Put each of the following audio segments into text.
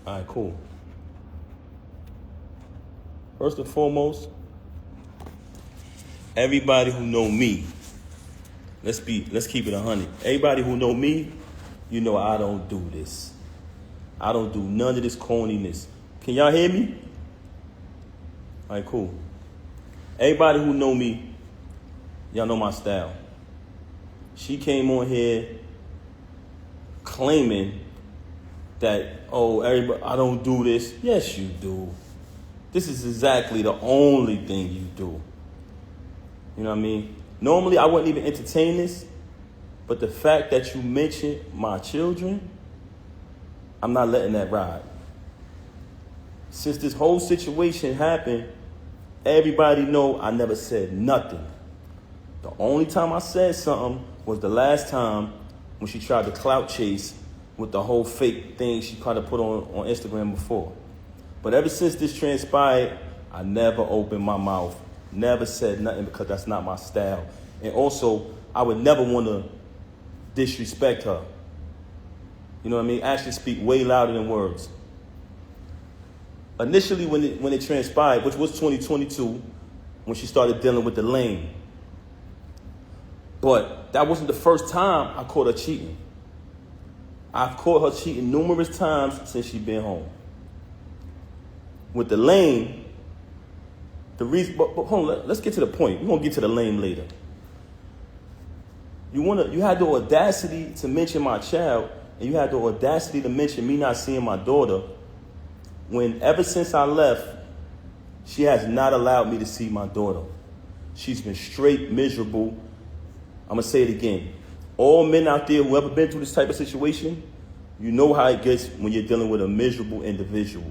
All right, cool. First and foremost, everybody who know me, let's keep it 100. Everybody who know me, you know I don't do this. I don't do none of this corniness. Can y'all hear me? All right, cool. Everybody who know me, y'all know my style. She came on here claiming that, oh, everybody, I don't do this. Yes, you do. This is exactly the only thing you do. You know what I mean? Normally, I wouldn't even entertain this, but the fact that you mentioned my children, I'm not letting that ride. Since this whole situation happened, everybody know I never said nothing. The only time I said something was the last time when she tried to clout chase with the whole fake thing she tried to put on Instagram before. But ever since this transpired, I never opened my mouth, never said nothing because that's not my style. And also, I would never want to disrespect her. You know what I mean? Actions speak way louder than words. Initially, when it transpired, which was 2022, when she started dealing with the lane. But that wasn't the first time I caught her cheating. I've caught her cheating numerous times since she's been home. With the lane, the reason, but hold on, let's get to the point. We're gonna get to the lane later. You had the audacity to mention my child, and you had the audacity to mention me not seeing my daughter, when ever since I left, she has not allowed me to see my daughter. She's been straight miserable. I'm gonna say it again. All men out there who ever been through this type of situation, you know how it gets when you're dealing with a miserable individual.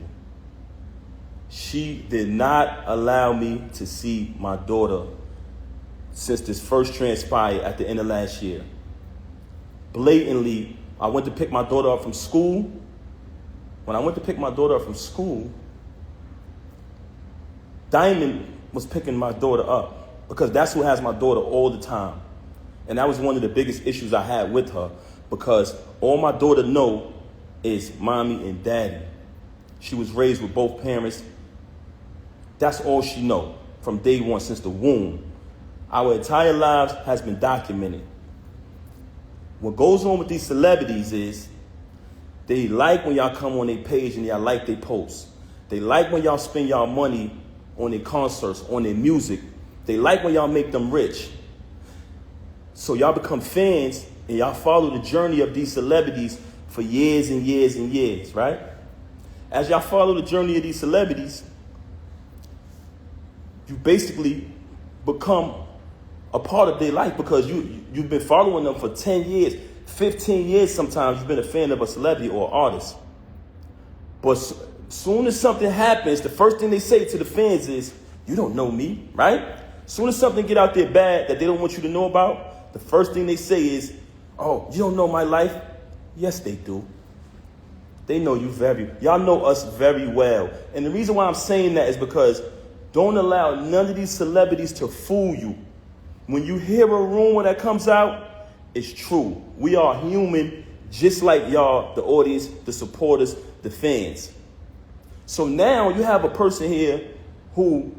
She did not allow me to see my daughter since this first transpired at the end of last year. Blatantly, I went to pick my daughter up from school. When I went to pick my daughter up from school, Diamond was picking my daughter up because that's who has my daughter all the time. And that was one of the biggest issues I had with her because all my daughter know is mommy and daddy. She was raised with both parents. That's all she know from day one since the womb. Our entire lives has been documented. What goes on with these celebrities is they like when y'all come on their page and y'all like their posts. They like when y'all spend y'all money on their concerts, on their music. They like when y'all make them rich. So y'all become fans and y'all follow the journey of these celebrities for years and years and years, right? As y'all follow the journey of these celebrities, you basically become a part of their life because you've been following them for 10 years, 15 years sometimes. You've been a fan of a celebrity or artist. But soon as something happens, the first thing they say to the fans is, you don't know me, right? Soon as something get out there bad that they don't want you to know about, the first thing they say is, oh, you don't know my life? Yes, they do. They know you y'all know us very well. And the reason why I'm saying that is because don't allow none of these celebrities to fool you. When you hear a rumor that comes out, it's true. We are human, just like y'all, the audience, the supporters, the fans. So now you have a person here who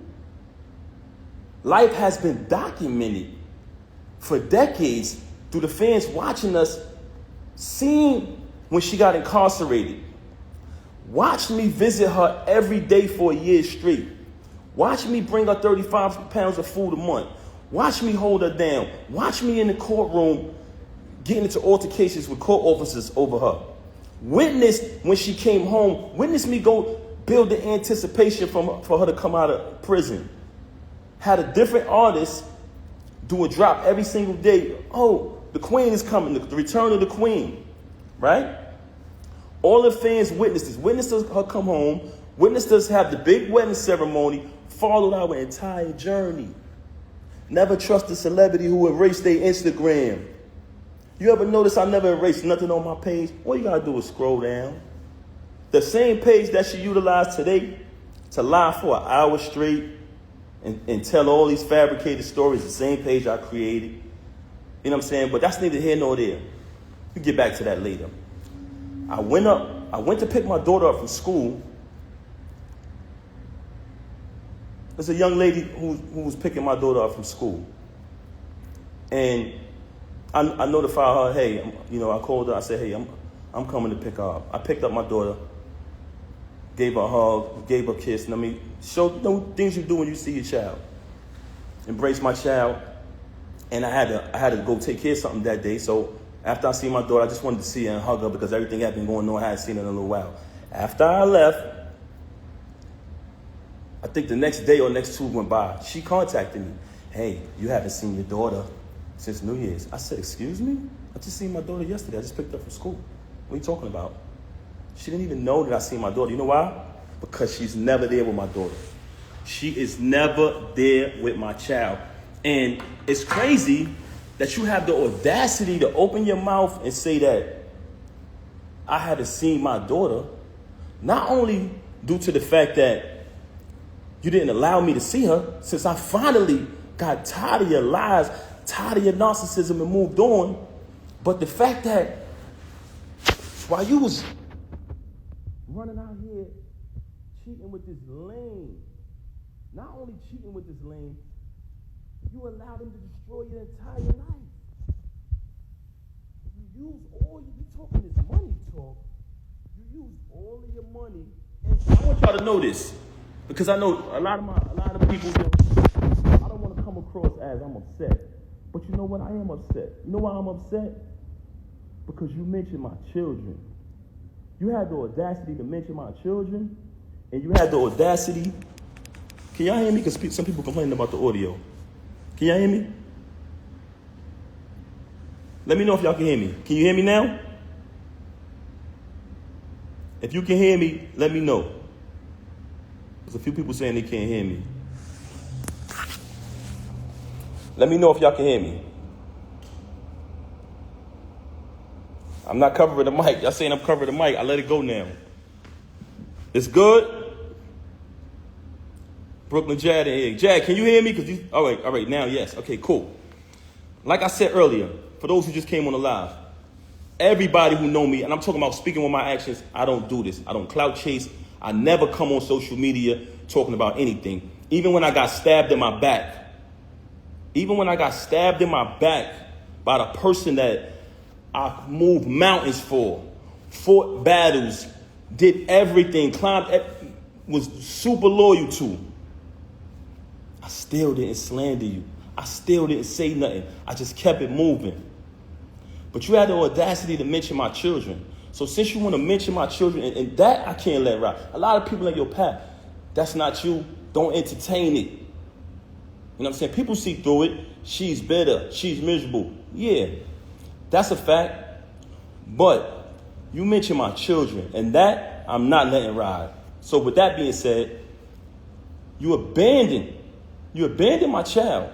life has been documented for decades through the fans watching us, seeing when she got incarcerated. Watch me visit her every day for a year straight. Watch me bring her 35 pounds of food a month. Watch me hold her down. Watch me in the courtroom getting into altercations with court officers over her. Witness when she came home. Witness me go build the anticipation for her to come out of prison. Had a different artist do a drop every single day. Oh, the queen is coming. The return of the queen. Right? All the fans witnessed this. Witnessed her come home. Witnessed us have the big wedding ceremony. Followed our entire journey. Never trust a celebrity who erased their Instagram. You ever notice I never erased nothing on my page? All you gotta do is scroll down. The same page that she utilized today to lie for an hour straight and tell all these fabricated stories, the same page I created. You know what I'm saying? But that's neither here nor there. We get back to that later. I went up I went to pick my daughter up from school. There's a young lady who was picking my daughter up from school. And I notified her, hey, I called her. I said, hey, I'm coming to pick her up. I picked up my daughter, gave her a hug, gave her a kiss. And show things you do when you see your child. Embrace my child. And I had to go take care of something that day. So after I see my daughter, I just wanted to see her and hug her because everything had been going on. I hadn't seen her in a little while. After I left, I think the next day or next 2 went by. She contacted me. Hey, you haven't seen your daughter since New Year's. I said, excuse me? I just seen my daughter yesterday. I just picked her up from school. What are you talking about? She didn't even know that I seen my daughter. You know why? Because she's never there with my daughter. She is never there with my child. And it's crazy that you have the audacity to open your mouth and say that I haven't seen my daughter, not only due to the fact that you didn't allow me to see her, since I finally got tired of your lies, tired of your narcissism and moved on, but the fact that while you was running out here cheating with this lame, not only cheating with this lame, you allowed him to destroy your entire life. You use you talking this money talk, you use all of your money, and I want y'all to know this, because I know a lot of people, I don't want to come across as I'm upset, but you know what, I am upset. You know why I'm upset? Because you mentioned my children. You had the audacity to mention my children, and you had the audacity. Can y'all hear me? Because some people complaining about the audio. Can y'all hear me? Let me know if y'all can hear me. Can you hear me now? If you can hear me, let me know. There's a few people saying they can't hear me. Let me know if y'all can hear me. I'm not covering the mic. Y'all saying I'm covering the mic. I let it go now. It's good? Brooklyn Jad in here. Jad, can you hear me? All right, now, yes. Okay, cool. Like I said earlier, for those who just came on the live, everybody who know me, and I'm talking about speaking with my actions, I don't do this. I don't clout chase. I never come on social media talking about anything. Even when I got stabbed in my back. Even when I got stabbed in my back by the person that I moved mountains for, fought battles, did everything, was super loyal to, I still didn't slander you. I still didn't say nothing. I just kept it moving. But you had the audacity to mention my children. So since you want to mention my children, and that I can't let ride. A lot of people in your path, that's not you. Don't entertain it. You know what I'm saying? People see through it. She's bitter. She's miserable. Yeah, that's a fact. But you mentioned my children, and that I'm not letting ride. So with that being said, you abandoned my child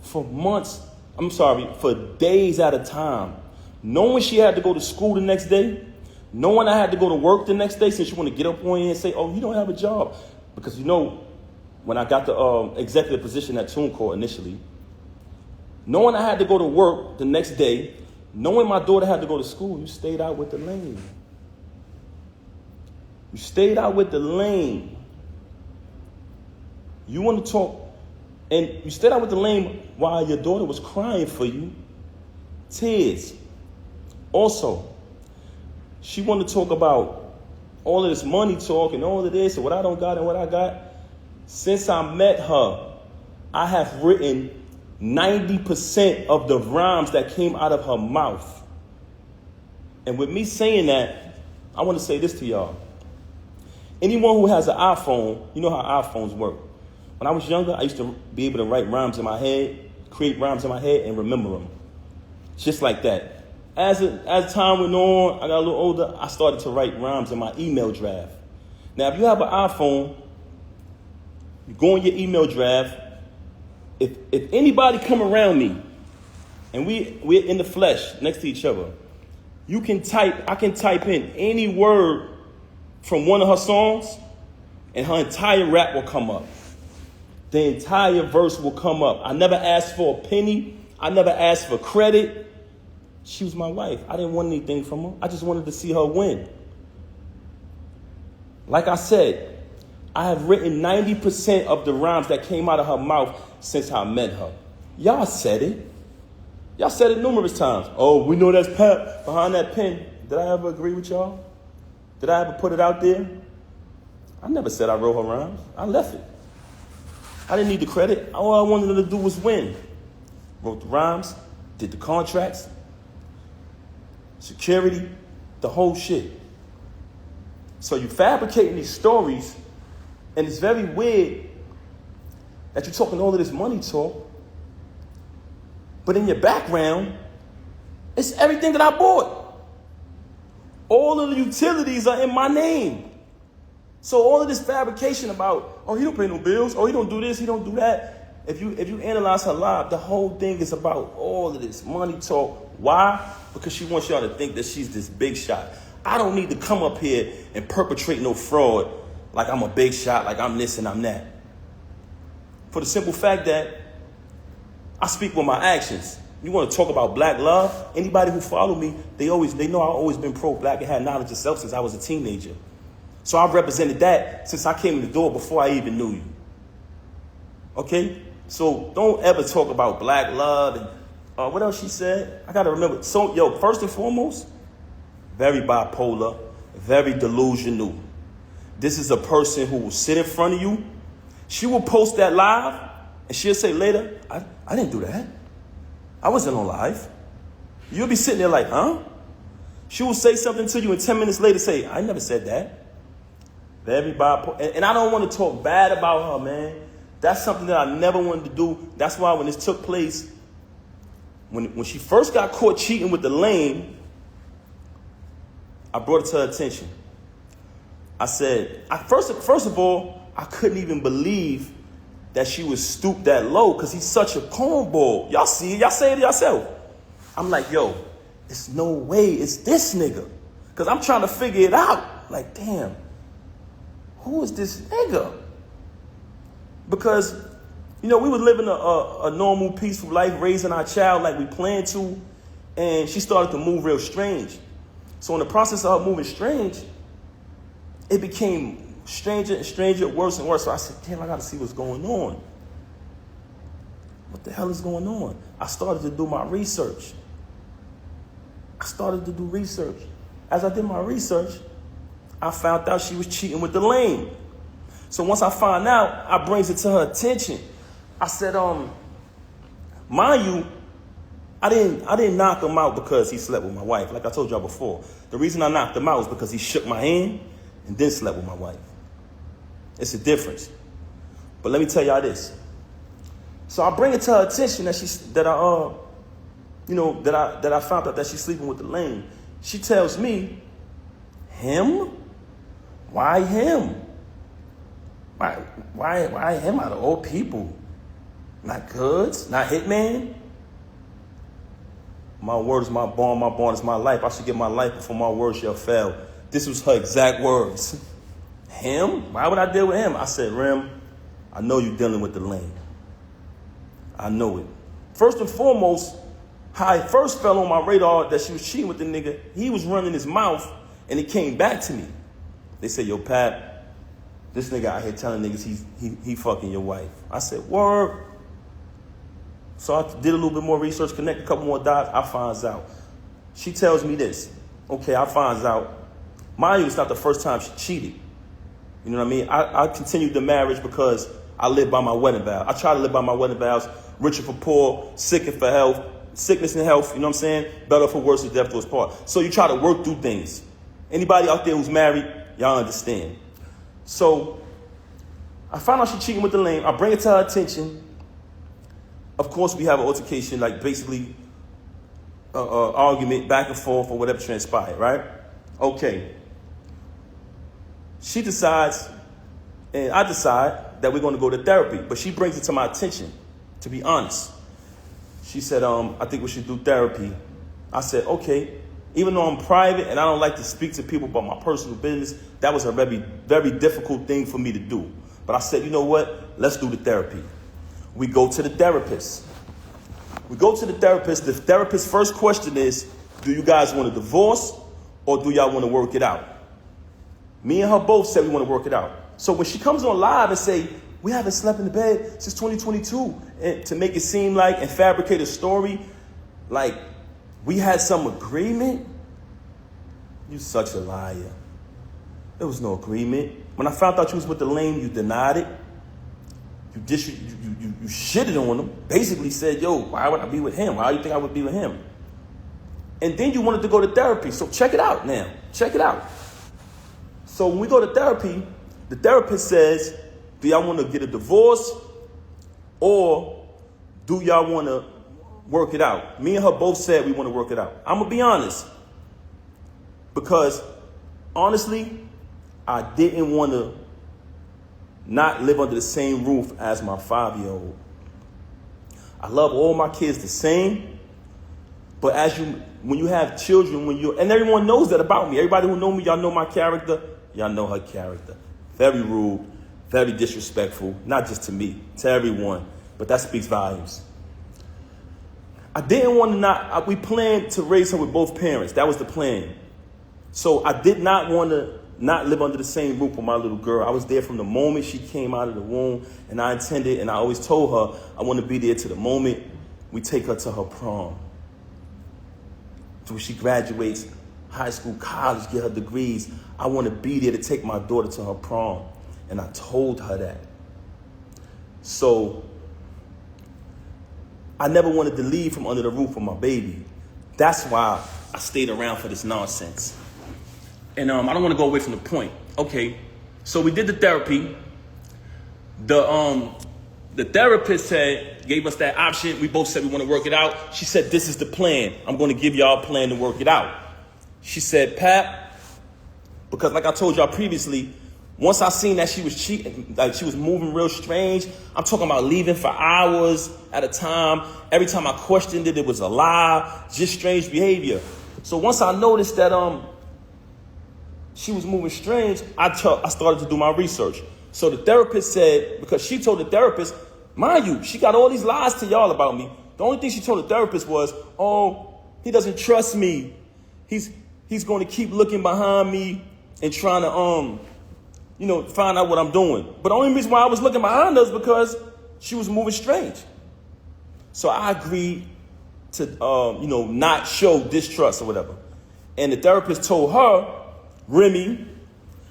for months. For days at a time. Knowing she had to go to school the next day, knowing I had to go to work the next day, since you want to get up on you and say, oh, you don't have a job. Because when I got the executive position at TuneCore initially, knowing I had to go to work the next day, knowing my daughter had to go to school, you stayed out with the lane. You stayed out with the lane. You want to talk, and you stayed out with the lane while your daughter was crying for you. Tears. Also, she wanted to talk about all of this money talk and all of this and what I don't got and what I got. Since I met her, I have written 90% of the rhymes that came out of her mouth. And with me saying that, I want to say this to y'all. Anyone who has an iPhone, you know how iPhones work. When I was younger, I used to be able to write rhymes in my head, create rhymes in my head, and remember them. Just like that. As time went on, I got a little older, I started to write rhymes in my email draft. Now, if you have an iPhone, you go in your email draft. If anybody come around me, and we're in the flesh next to each other, I can type in any word from one of her songs, and her entire rap will come up. The entire verse will come up. I never asked for a penny. I never asked for credit. She was my wife. I didn't want anything from her. I just wanted to see her win. Like I said, I have written 90% of the rhymes that came out of her mouth since I met her. Y'all said it. Y'all said it numerous times. Oh, we know that's Pap behind that pen. Did I ever agree with y'all? Did I ever put it out there? I never said I wrote her rhymes. I left it. I didn't need the credit. All I wanted her to do was win. Wrote the rhymes, did the contracts, security, the whole shit. So you fabricating these stories, and it's very weird that you're talking all of this money talk, but in your background, it's everything that I bought. All of the utilities are in my name. So all of this fabrication about, oh, he don't pay no bills, oh, he don't do this, he don't do that. If you analyze her live, the whole thing is about all of this money talk. Why? Because she wants y'all to think that she's this big shot. I don't need to come up here and perpetrate no fraud like I'm a big shot, like I'm this and I'm that. For the simple fact that I speak with my actions. You want to talk about black love? Anybody who follow me, they know I've always been pro-black and had knowledge of self since I was a teenager. So I've represented that since I came in the door before I even knew you. Okay? So don't ever talk about black love and what else she said? I got to remember. So, first and foremost, very bipolar, very delusional. This is a person who will sit in front of you. She will post that live and she'll say later, I didn't do that. I wasn't on live. You'll be sitting there like, huh? She will say something to you and 10 minutes later say, I never said that. Very bipolar. And I don't want to talk bad about her, man. That's something that I never wanted to do. That's why when this took place, when she first got caught cheating with the lame, I brought it to her attention. I said, first of all, I couldn't even believe that she was stooped that low because he's such a cornball. Y'all see it. Y'all say it yourself. I'm like, yo, it's no way it's this nigga. Because I'm trying to figure it out. Like, damn, who is this nigga? Because, we were living a normal, peaceful life, raising our child like we planned to, and she started to move real strange. So in the process of her moving strange, it became stranger and stranger, worse and worse. So I said, damn, I got to see what's going on. What the hell is going on? I started to do my research. As I did my research, I found out she was cheating with the lame. So once I find out, I brings it to her attention. I said, mind you, I didn't knock him out because he slept with my wife. Like I told y'all before, the reason I knocked him out was because he shook my hand and then slept with my wife. It's a difference. But let me tell y'all this. So I bring it to her attention that I found out that she's sleeping with the lame. She tells me, him? Why him? Why him out of all people? Not Goods? Not Hitman? My word is my bond is my life. I should give my life before my word shall fail. This was her exact words. Him? Why would I deal with him? I said, Rem, I know you're dealing with the lame. I know it. First and foremost, how it first fell on my radar that she was cheating with the nigga, he was running his mouth and it came back to me. They said, yo, Pat, this nigga out here telling niggas he fucking your wife. I said, word. So I did a little bit more research, connect a couple more dots. I finds out. She tells me this. Okay, I finds out. Mind you, it's not the first time she cheated. You know what I mean? I continued the marriage because I live by my wedding vow. I try to live by my wedding vows. Richer for poor, sick and for health, sickness and health, you know what I'm saying? Better for worse, death do us part. So you try to work through things. Anybody out there who's married, y'all understand. So I found out she's cheating with the lame. I bring it to her attention. Of course, we have an altercation, like basically argument back and forth or whatever transpired, right? Okay. She decides, and I decide that we're going to go to therapy. But she brings it to my attention, to be honest. She said, I think we should do therapy. I said, okay. Even though I'm private and I don't like to speak to people about my personal business, that was a very, very difficult thing for me to do. But I said, you know what? Let's do the therapy. We go to the therapist. The therapist's first question is, do you guys want a divorce or do y'all want to work it out? Me and her both said we want to work it out. So when she comes on live and say, we haven't slept in the bed since 2022, and to make it seem like and fabricate a story like we had some agreement, you such a liar. There was no agreement. When I found out you was with the lame, you denied it. You shitted on him. Basically said, yo, why would I be with him? Why do you think I would be with him? And then you wanted to go to therapy. So check it out now. Check it out. So when we go to therapy, the therapist says, do y'all want to get a divorce or do y'all want to work it out? Me and her both said we want to work it out. I'm going to be honest. Because honestly, I didn't want to not live under the same roof as my 5-year-old. I love all my kids the same. But when you have children, and everyone knows that about me. Everybody who know me, y'all know my character. Y'all know her character. Very rude, very disrespectful, not just to me, to everyone. But that speaks volumes. I didn't want to we planned to raise her with both parents. That was the plan. So I did not want to not live under the same roof with my little girl. I was there from the moment she came out of the womb, and I intended, and I always told her, I want to be there to the moment we take her to her prom. So when she graduates high school, college, get her degrees, I want to be there to take my daughter to her prom. And I told her that. So I never wanted to leave from under the roof with my baby. That's why I stayed around for this nonsense. And I don't want to go away from the point. Okay, so we did the therapy. The therapist gave us that option. We both said we want to work it out. She said, this is the plan. I'm going to give y'all a plan to work it out. She said, Pap, because like I told y'all previously, once I seen that she was cheating, like she was moving real strange, I'm talking about leaving for hours at a time. Every time I questioned it, it was a lie, just strange behavior. So once I noticed that she was moving strange, I started to do my research. So the therapist said, because she told the therapist, mind you, she got all these lies to y'all about me. The only thing she told the therapist was, oh, he doesn't trust me. He's going to keep looking behind me and trying to, find out what I'm doing. But the only reason why I was looking behind her is because she was moving strange. So I agreed to, not show distrust or whatever. And the therapist told her, Remy,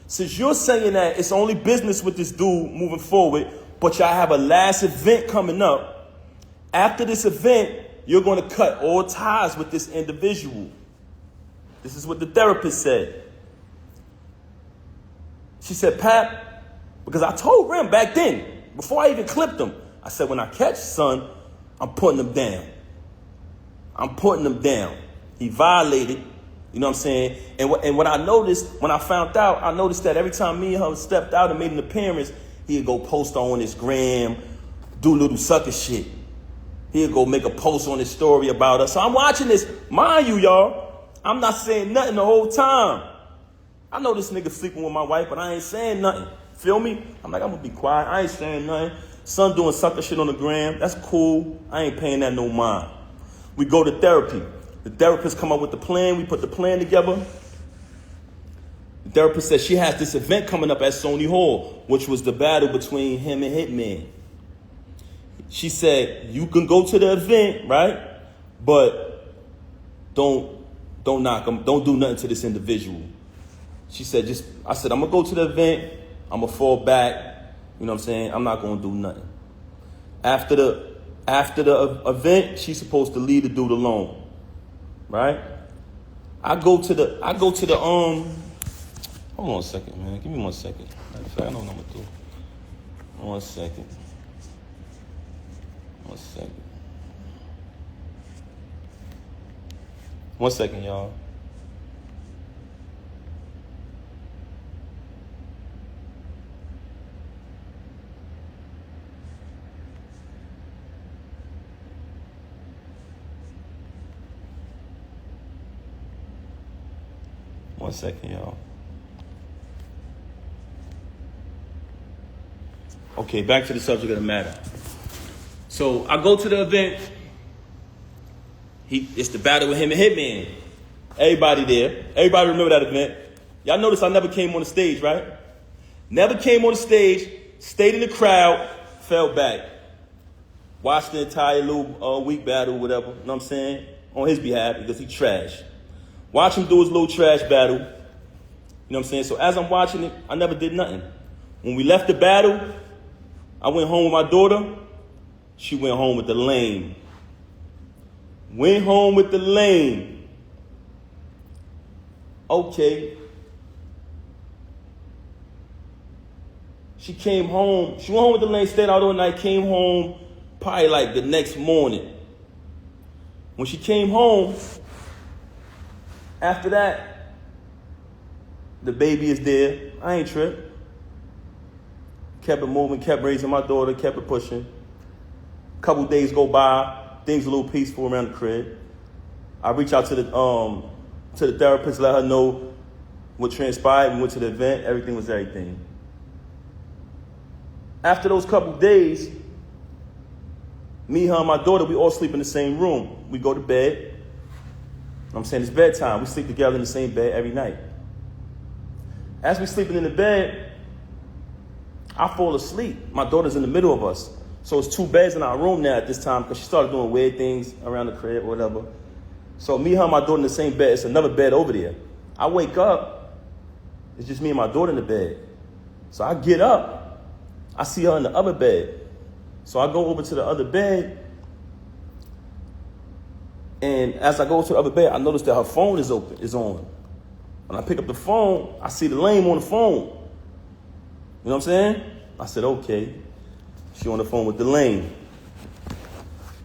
since you're saying that it's only business with this dude moving forward, but y'all have a last event coming up, after this event, you're going to cut all ties with this individual. This is what the therapist said. She said, Pap, because I told Rem back then, before I even clipped him, I said, when I catch son, I'm putting him down. I'm putting him down. He violated. You know what I'm saying? And what I noticed, when I found out, I noticed that every time me and her stepped out and made an appearance, he'd go post on his gram, do little sucker shit. He'd go make a post on his story about us. So I'm watching this. Mind you, y'all, I'm not saying nothing the whole time. I know this nigga sleeping with my wife, but I ain't saying nothing. Feel me? I'm like, I'm going to be quiet. I ain't saying nothing. Son doing sucker shit on the gram. That's cool. I ain't paying that no mind. We go to therapy. The therapist come up with the plan. We put the plan together. The therapist said she has this event coming up at Sony Hall, which was the battle between him and Hitman. She said, you can go to the event, right? But don't knock him. Don't do nothing to this individual. She said, I said, I'm going to go to the event. I'm going to fall back. You know what I'm saying? I'm not going to do nothing. After the event, she's supposed to leave the dude alone. Right? I go to the hold on a second, man. Give me 1 second. Matter of fact, I know what I'm gonna do. 1 second. 1 second. 1 second, y'all. One second, y'all. Okay, back to the subject of the matter. So I go to the event. It's the battle with him and Hitman. Everybody there. Everybody remember that event. Y'all notice I never came on the stage, right? Never came on the stage, stayed in the crowd, fell back. Watched the entire little week battle, whatever, you know what I'm saying? On his behalf, because he trash. Watch him do his little trash battle. You know what I'm saying? So as I'm watching it, I never did nothing. When we left the battle, I went home with my daughter. She went home with the lame. Went home with the lame. Okay. She came home. She went home with the lane, stayed out all night, came home probably like the next morning. When she came home, after that, the baby is there. I ain't tripped. Kept it moving, kept raising my daughter, kept it pushing. A couple days go by, things a little peaceful around the crib. I reach out to the therapist, let her know what transpired. We went to the event, everything was everything. After those couple days, me, her, and my daughter, we all sleep in the same room. We go to bed. You know what I'm saying? It's bedtime. We sleep together in the same bed every night. As we sleeping in the bed, I fall asleep. My daughter's in the middle of us. So it's two beds in our room now at this time because she started doing weird things around the crib or whatever. So me, her, and my daughter in the same bed. It's another bed over there. I wake up. It's just me and my daughter in the bed. So I get up. I see her in the other bed. So I go over to the other bed. And as I go to the other bed, I notice that her phone is on. When I pick up the phone, I see the lame on the phone. You know what I'm saying? I said, okay. She on the phone with the lame.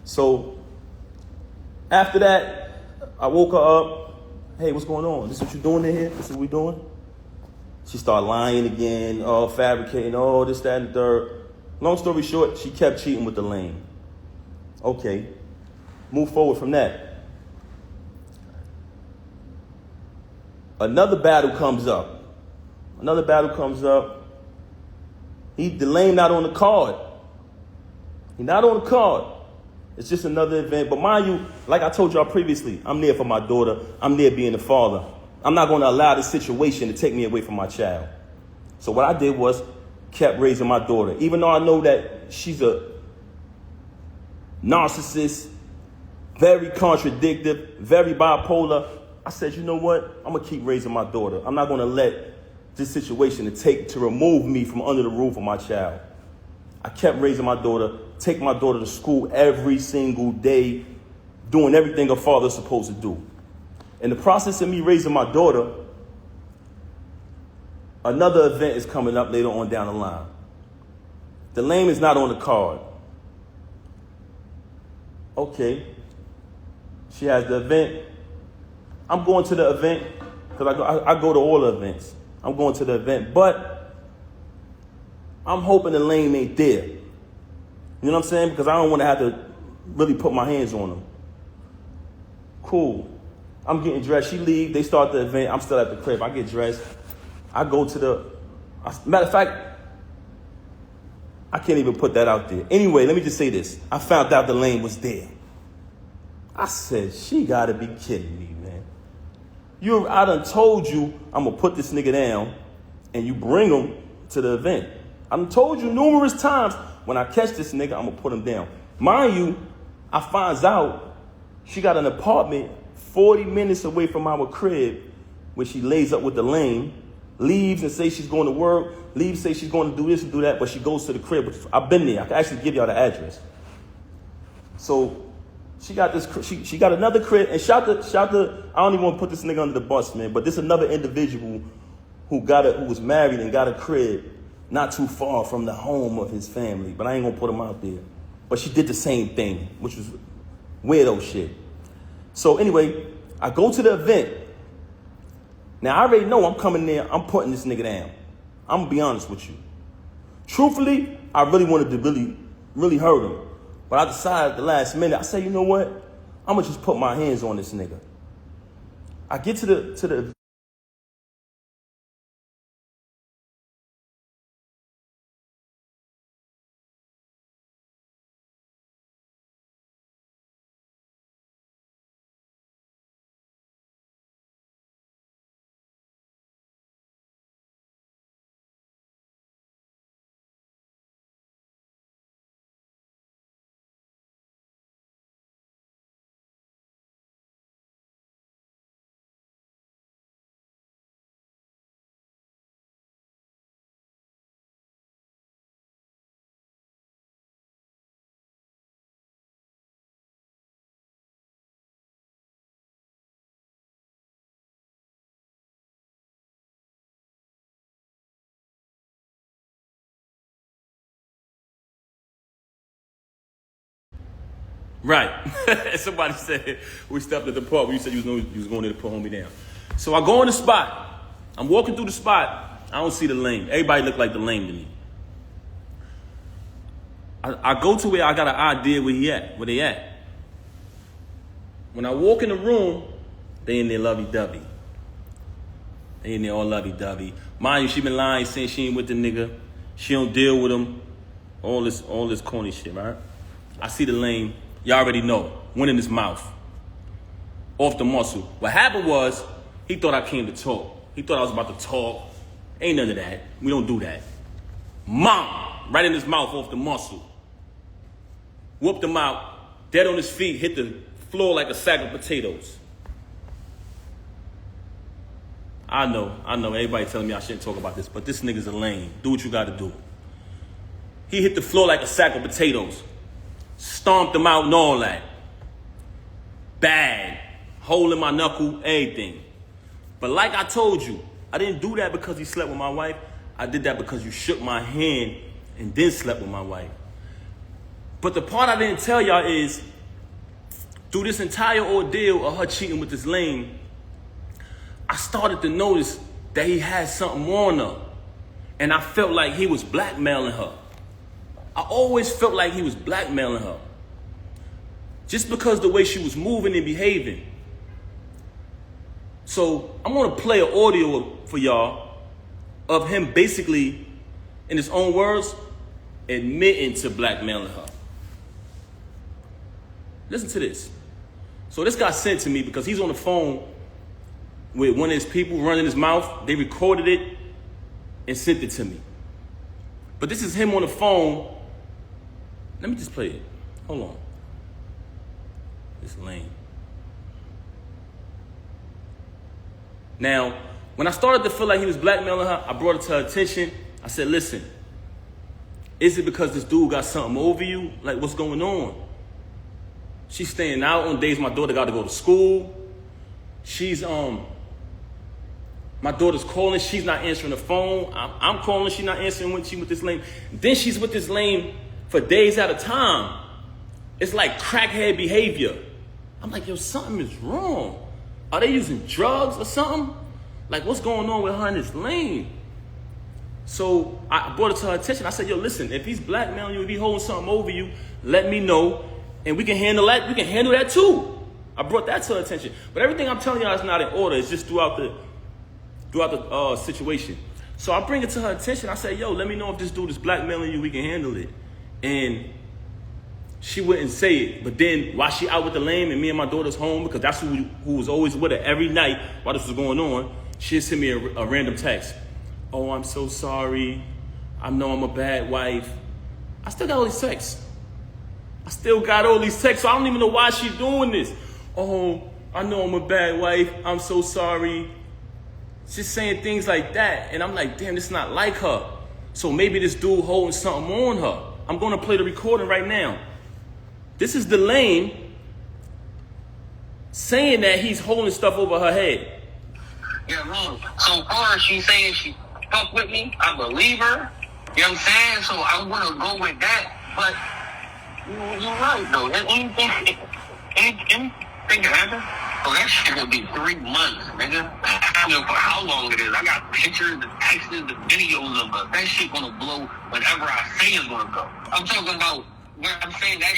So after that, I woke her up. Hey, what's going on? This is what you doing in here? This is what we doing? She started lying again, fabricating, this, that, and the third. Long story short, she kept cheating with the lame. Okay, move forward from that. Another battle comes up. The lame not on the card. He not on the card. It's just another event. But mind you, like I told y'all previously, I'm there for my daughter. I'm there being the father. I'm not going to allow this situation to take me away from my child. So what I did was kept raising my daughter. Even though I know that she's a narcissist, very contradictory, very bipolar, I said, you know what? I'm going to keep raising my daughter. I'm not going to let this situation to remove me from under the roof of my child. I kept raising my daughter, take my daughter to school every single day, doing everything a father's supposed to do. In the process of me raising my daughter, another event is coming up later on down the line. The lame is not on the card. Okay. She has the event. I'm going to the event because I go to all the events. I'm going to the event, but I'm hoping the lame ain't there. You know what I'm saying? Because I don't want to have to really put my hands on him. Cool. I'm getting dressed. She leaves. They start the event. I'm still at the crib. I get dressed. I go to matter of fact, I can't even put that out there. Anyway, let me just say this. I found out the lane was there. I said, she got to be kidding me, man. I done told you I'm going to put this nigga down and you bring him to the event. I done told you numerous times, when I catch this nigga, I'm going to put him down. Mind you, I finds out she got an apartment 40 minutes away from our crib where she lays up with the lame, leaves and says she's going to work, leaves, say she's going to do this and do that, but she goes to the crib. I've been there. I can actually give y'all the address. So she got she got another crib, and shout to, I don't even want to put this nigga under the bus, man, but this another individual who was married and got a crib not too far from the home of his family, but I ain't going to put him out there. But she did the same thing, which was weirdo shit. So anyway, I go to the event. Now, I already know I'm coming there. I'm putting this nigga down. I'm going to be honest with you. Truthfully, I really wanted to really hurt him. But I decided at the last minute, I said, you know what? I'm going to just put my hands on this nigga. I get to the Right. Somebody said we stepped at the park where you said you was going there to put homie down. So I go in the spot. I'm walking through the spot. I don't see the lame. Everybody look like the lame to me. I go to where I got an idea where they at. When I walk in the room, they in there lovey-dovey. They in there all lovey-dovey. Mind you, she been lying, saying she ain't with the nigga. She don't deal with him. All this corny shit, right? I see the lame. Y'all already know. One in his mouth. Off the muscle. What happened was, he thought I came to talk. He thought I was about to talk. Ain't none of that. We don't do that. Mom! Right in his mouth, off the muscle. Whooped him out. Dead on his feet. Hit the floor like a sack of potatoes. I know. Everybody telling me I shouldn't talk about this, but this nigga's a lame. Do what you gotta do. He hit the floor like a sack of potatoes. Stomped him out and all that. Bad. Hole in my knuckle, everything. But like I told you, I didn't do that because he slept with my wife. I did that because you shook my hand and then slept with my wife. But the part I didn't tell y'all is, through this entire ordeal of her cheating with this lame, I started to notice that he had something on her. And I felt like he was blackmailing her. I always felt like he was blackmailing her. Just because the way she was moving and behaving. So I'm gonna play an audio for y'all of him basically, in his own words, admitting to blackmailing her. Listen to this. So this got sent to me because he's on the phone with one of his people running his mouth. They recorded it and sent it to me. But this is him on the phone. Let me just play it. Hold on. It's lame. Now, when I started to feel like he was blackmailing her, I brought it to her attention. I said, listen, is it because this dude got something over you? Like, what's going on? She's staying out on days my daughter got to go to school. She's, my daughter's calling. She's not answering the phone. I'm calling. She's not answering when she's with this lame. Then she's with this lame for days at a time. It's like crackhead behavior. I'm like, yo, something is wrong. Are they using drugs or something? Like, what's going on with her and this lame? So I brought it to her attention. I said, yo, listen, if he's blackmailing you, if he's holding something over you, let me know. And we can handle that. We can handle that too. I brought that to her attention. But everything I'm telling y'all is not in order. It's just throughout the situation. So I bring it to her attention. I say, yo, let me know if this dude is blackmailing you. We can handle it. And she wouldn't say it. But then while she out with the lame and me and my daughter's home, because that's who was always with her every night while this was going on, she'd send me a random text. Oh, I'm so sorry. I know I'm a bad wife. I still got all these texts. So I don't even know why she's doing this. Oh, I know I'm a bad wife. I'm so sorry. She's saying things like that. And I'm like, damn, this is not like her. So maybe this dude holding something on her. I'm going to play the recording right now. This is the lame saying that he's holding stuff over her head. Yeah, man. So far, she's saying she fuck with me. I believe her. You know what I'm saying? So I'm going to go with that. But you're right, though. Anything can happen. So that shit will be 3 months, nigga. I don't know for how long it is. I got pictures, the texts, the videos of it. That shit gonna blow whenever I say it's gonna go. I'm talking about when I'm saying that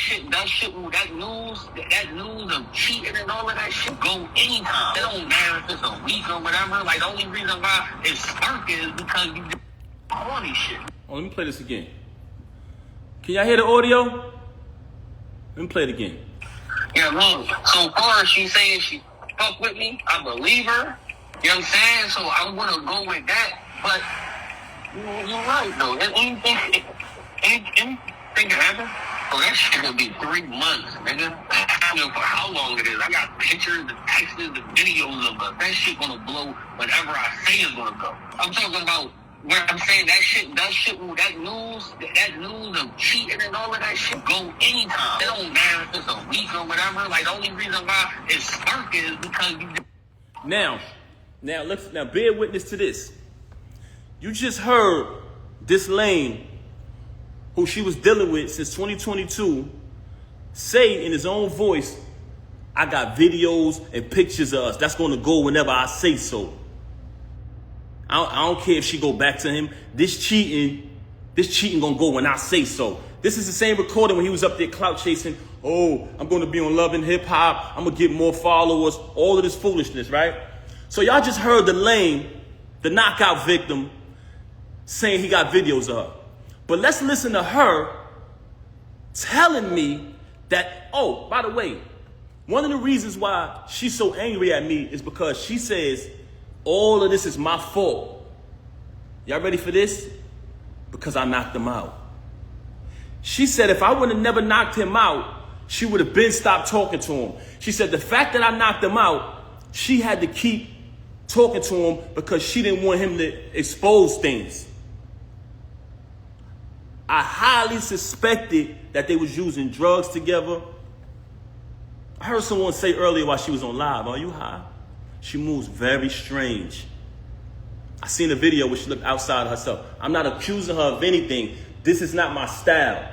news of cheating and all of that shit go anytime. It don't matter if it's a week or whatever. Like, the only reason why it's spark is because you do all these shit. Oh, let me play this again. Can y'all hear the audio? Let me play it again. Yeah, man. So far, she's saying she fuck with me. I believe her. You know what I'm saying? So I'm going to go with that. But you're right, though. Anything can happen. So that shit will be 3 months, nigga. I don't know for how long it is. I got pictures, the texts, the videos of it. That shit going to blow whenever I say it's going to go. I'm talking about when I'm saying that news of cheating and all of that shit go anytime. It don't matter if it's a week or whatever. Like, the only reason why it's spark is because you do. Now bear witness to this. You just heard this lame who she was dealing with since 2022 say in his own voice, I got videos and pictures of us. That's going to go whenever I say so. I don't care if she go back to him. This cheating going to go when I say so. This is the same recording when he was up there clout chasing. Oh, I'm going to be on Love and Hip Hop. I'm going to get more followers. All of this foolishness, right? So y'all just heard the lame, the knockout victim, saying he got videos of her. But let's listen to her telling me that, oh, by the way, one of the reasons why she's so angry at me is because she says all of this is my fault. Y'all ready for this? Because I knocked him out. She said if I would have never knocked him out, she would have been stopped talking to him. She said the fact that I knocked him out, she had to keep talking to him because she didn't want him to expose things. I highly suspected that they was using drugs together. I heard someone say earlier while she was on live, are you high? She moves very strange. I seen a video where she looked outside of herself. I'm not accusing her of anything. This is not my style.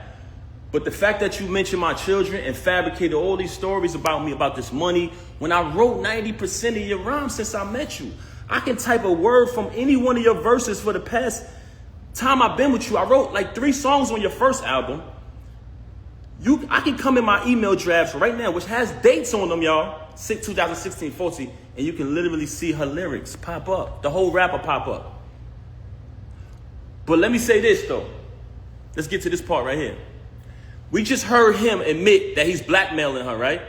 But the fact that you mentioned my children and fabricated all these stories about me, about this money, when I wrote 90% of your rhymes since I met you, I can type a word from any one of your verses for the past time I've been with you. I wrote like 3 songs on your first album. I can come in my email drafts right now, which has dates on them, y'all. 2016-14, and you can literally see her lyrics pop up. The whole rapper pop up. But let me say this, though. Let's get to this part right here. We just heard him admit that he's blackmailing her, right?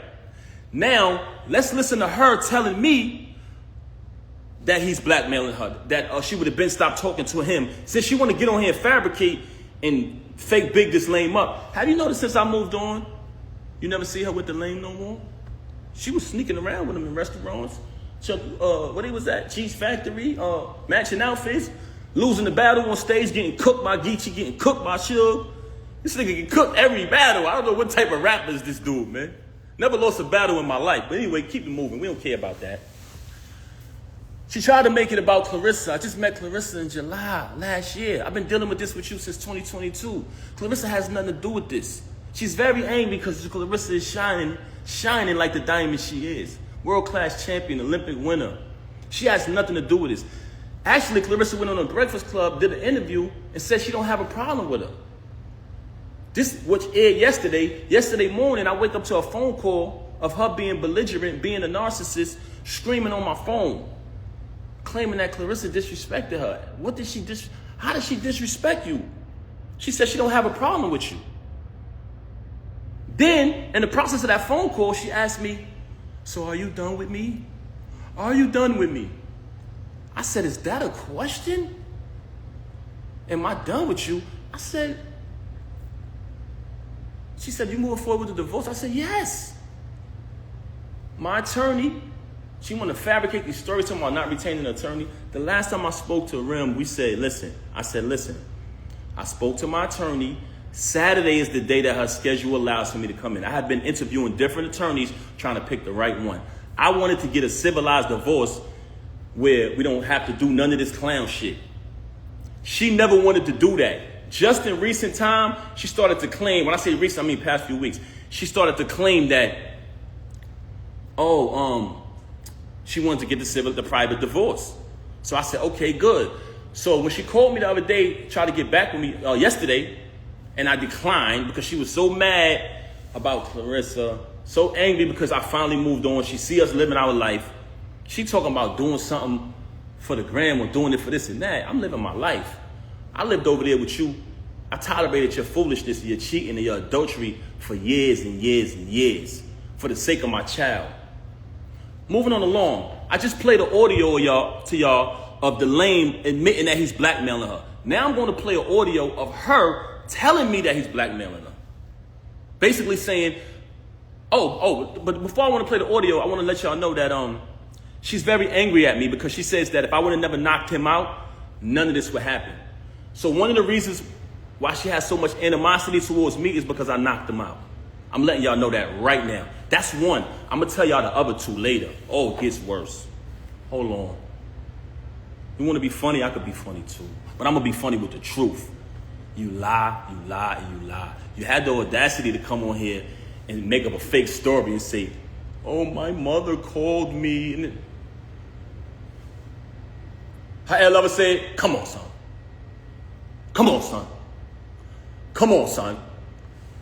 Now, let's listen to her telling me that he's blackmailing her, that she would have been stopped talking to him. Since she want to get on here and fabricate and fake big this lame up. Have you noticed since I moved on, you never see her with the lame no more? She was sneaking around with him in restaurants. What he was at? Cheese Factory, matching outfits, losing the battle on stage, getting cooked by Geechee, getting cooked by Suge. This nigga get cooked every battle. I don't know what type of rapper is this dude, man. Never lost a battle in my life. But anyway, keep it moving. We don't care about that. She tried to make it about Clarissa. I just met Clarissa in July last year. I've been dealing with this with you since 2022. Clarissa has nothing to do with this. She's very angry because Clarissa is shining like the diamond she is. World-class champion, Olympic winner. She has nothing to do with this. Actually, Clarissa went on a Breakfast Club, did an interview, and said she don't have a problem with her. This, which aired yesterday. Yesterday morning, I wake up to a phone call of her being belligerent, being a narcissist, screaming on my phone, claiming that Clarissa disrespected her. How did she disrespect you? She said she don't have a problem with you. Then, in the process of that phone call, she asked me, so are you done with me? Are you done with me? I said, is that a question? Am I done with you? I said, she said, you moving forward with the divorce? I said, yes. My attorney, she want to fabricate these stories talking about not retaining an attorney. The last time I spoke to Rem, I said, listen, I spoke to my attorney. Saturday is the day that her schedule allows for me to come in. I had been interviewing different attorneys trying to pick the right one. I wanted to get a civilized divorce where we don't have to do none of this clown shit. She never wanted to do that. Just in recent time, she started to claim, when I say recent, I mean past few weeks, she started to claim that, she wanted to get the private divorce. So I said, okay, good. So when she called me the other day, tried to get back with me yesterday, and I declined because she was so mad about Clarissa, so angry because I finally moved on. She see us living our life. She talking about doing something for the gram or doing it for this and that. I'm living my life. I lived over there with you. I tolerated your foolishness, your cheating, and your adultery for years and years and years for the sake of my child. Moving on along, I just played an audio to y'all of the lame admitting that he's blackmailing her. Now I'm going to play an audio of her telling me that he's blackmailing her. Basically saying, but before I want to play the audio, I want to let y'all know that she's very angry at me because she says that if I would have never knocked him out, none of this would happen. So one of the reasons why she has so much animosity towards me is because I knocked him out. I'm letting y'all know that right now. That's one. I'm going to tell y'all the other two later. Oh, it gets worse. Hold on. You want to be funny? I could be funny too. But I'm going to be funny with the truth. You lie, you lie, and you lie. You had the audacity to come on here and make up a fake story and say, oh, my mother called me. And her ex lover said, come on, son. Come on, son. Come on, son.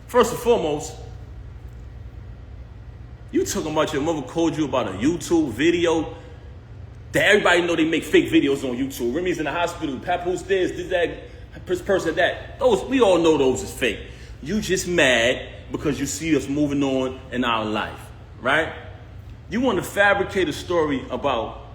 First and foremost, you talking about your mother called you about a YouTube video that everybody know they make fake videos on YouTube. Remy's in the hospital. Papoose this, that, person that. Those, we all know those is fake. You just mad because you see us moving on in our life, right? You want to fabricate a story about,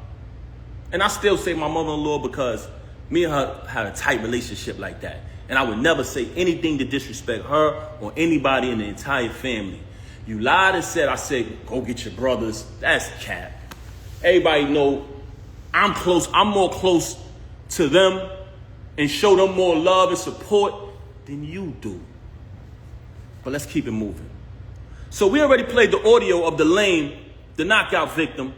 and I still say my mother-in-law because me and her had a tight relationship like that. And I would never say anything to disrespect her or anybody in the entire family. You lied and said, I said, go get your brothers. That's cap. Everybody know I'm close. I'm more close to them and show them more love and support than you do. But let's keep it moving. So we already played the audio of the lame, the knockout victim,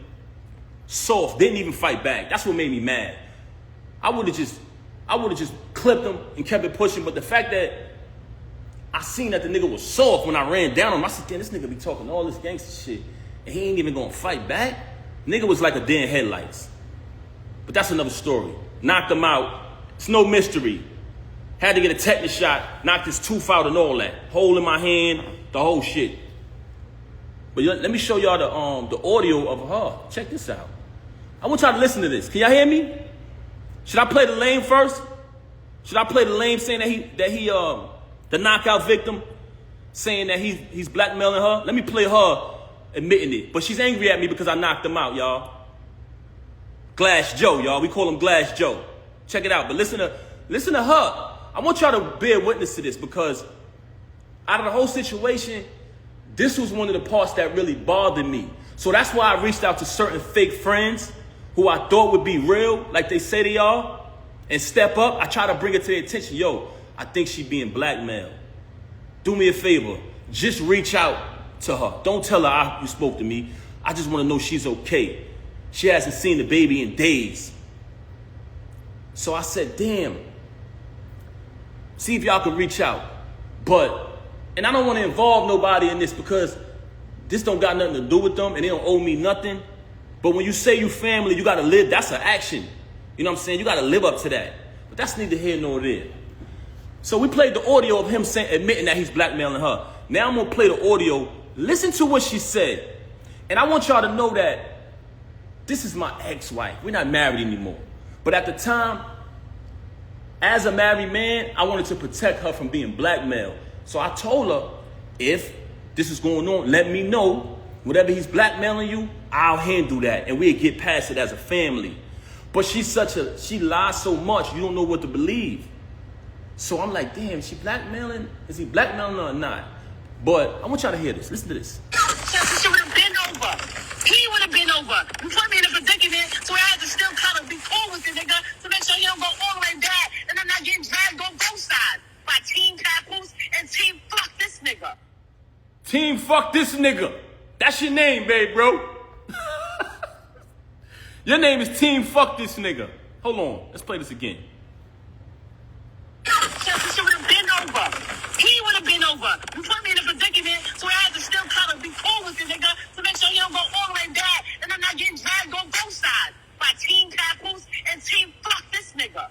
soft, didn't even fight back. That's what made me mad. I would have just clipped him and kept it pushing, but the fact that I seen that the nigga was soft when I ran down on him, I said, damn, this nigga be talking all this gangster shit, and he ain't even gonna fight back? Nigga was like a deer in headlights. But that's another story. Knocked him out. It's no mystery. Had to get a tetanus shot, knocked his tooth out and all that. Hole in my hand, the whole shit. But let me show y'all the audio of her. Check this out. I want y'all to listen to this. Can y'all hear me? Should I play the lame first? Should I play the lame saying that he the knockout victim, saying that he's blackmailing her? Let me play her admitting it. But she's angry at me because I knocked him out, y'all. Glass Joe, y'all. We call him Glass Joe. Check it out. But listen to her. I want y'all to bear witness to this because out of the whole situation, this was one of the parts that really bothered me. So that's why I reached out to certain fake friends who I thought would be real, like they say they are, and step up. I try to bring it to their attention. Yo, I think she being blackmailed. Do me a favor. Just reach out to her. Don't tell her you spoke to me. I just want to know she's okay. She hasn't seen the baby in days. So I said, damn. See if y'all can reach out. And I don't want to involve nobody in this because this don't got nothing to do with them and they don't owe me nothing. But when you say you family, you got to live. That's an action. You know what I'm saying? You got to live up to that. But that's neither here nor there. So we played the audio of him admitting that he's blackmailing her. Now I'm going to play the audio. Listen to what she said. And I want y'all to know that this is my ex-wife. We're not married anymore. But at the time, as a married man, I wanted to protect her from being blackmailed. So I told her, if this is going on, let me know. Whatever he's blackmailing you, I'll handle that. And we'll get past it as a family. But she lies so much, you don't know what to believe. So I'm like, damn, is he blackmailing her or not? But I want y'all to hear this. Listen to this. She would have been over. He would have been over. You put me in a predicament, so I had to still kind of be cool with the nigga to make sure he don't go all the way back and I'm not getting dragged on both sides by Team Papoose and Team Fuck This Nigga. Team Fuck This Nigga. That's your name, babe, bro. Your name is Team Fuck This Nigga. Hold on. Let's play this again. She would have been over. He would have been over. You put me in a predicament, so I had to still kind of be cool with the nigga to make sure he don't go all the way back and I'm not getting dragged on both sides by Team Papoose and Team Fuck This Nigga.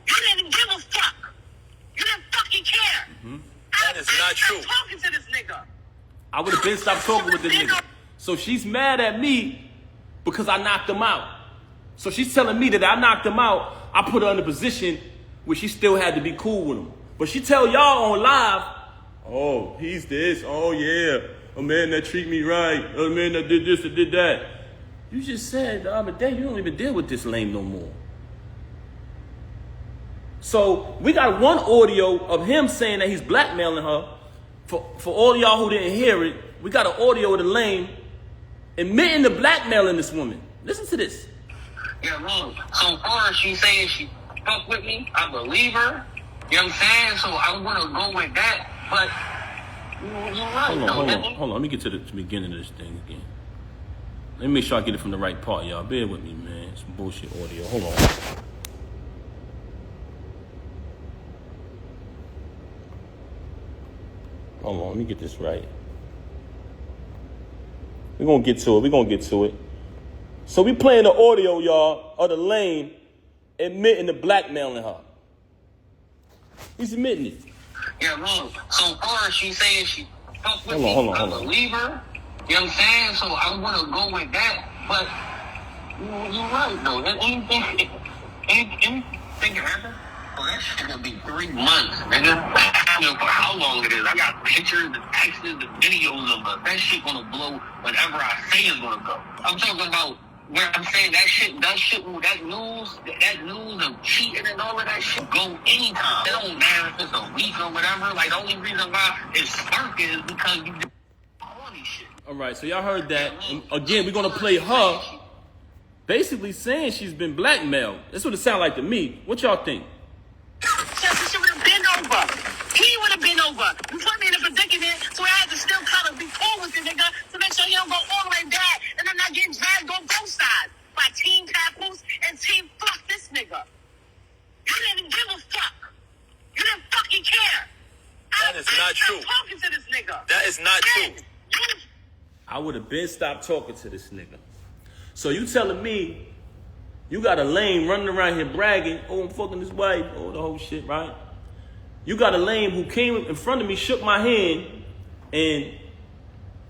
You didn't give a fuck. You didn't fucking care. Mm-hmm. That is not true. Talking to this nigga. I would have been stopped talking with this nigga. So she's mad at me because I knocked him out. So she's telling me that I knocked him out. I put her in a position where she still had to be cool with him. But she tell y'all on live, oh, he's this. Oh, yeah. A man that treat me right. A man that did this and did that. You just said the other day you don't even deal with this lame no more. So we got one audio of him saying that he's blackmailing her. For all y'all who didn't hear it, we got an audio of the lame admitting to blackmailing this woman. Listen to this. Yeah, man. So far as she saying she fuck with me, I believe her. You know what I'm saying? So I want to go with that. But you're right, Hold on. Let me get to the beginning of this thing again. Let me make sure I get it from the right part, y'all. Bear with me, man. It's some bullshit audio. Hold on. Hold on, let me get this right. We're going to get to it. So we playing the audio, y'all, of the lame admitting to blackmailing her. He's admitting it. Yeah, man. So far, she saying she fuck with Hold on. I believe her. You know what I'm saying? So I'm going to go with that. But you're right, though. Anything can happen. Oh, that shit gonna be 3 months, nigga. I don't know for how long it is. I got pictures, the texts, the videos of it. That shit gonna blow whenever I say it's gonna go. I'm talking about where I'm saying that news of cheating and all of that shit go anytime. It don't matter if it's a week or whatever. Like, the only reason why it's sparking is because you do all these shit. All right, so y'all heard that. And again, we're gonna play her basically saying she's been blackmailed. That's what it sounds like to me. What y'all think? She would have been over. He would have been over. You put me in a predicament, so I had to still kind of be cool with the nigga to make sure he don't go all the way back, and I'm not getting dragged on both sides by Team Papoose and Team Fuck this nigga. You didn't give a fuck. You didn't fucking care. That is not true. Talking to this nigga. That is not true. I would have been stopped talking to this nigga. So you telling me you got a lame running around here bragging, oh, I'm fucking this wife, oh, the whole shit, right? You got a lame who came in front of me, shook my hand, and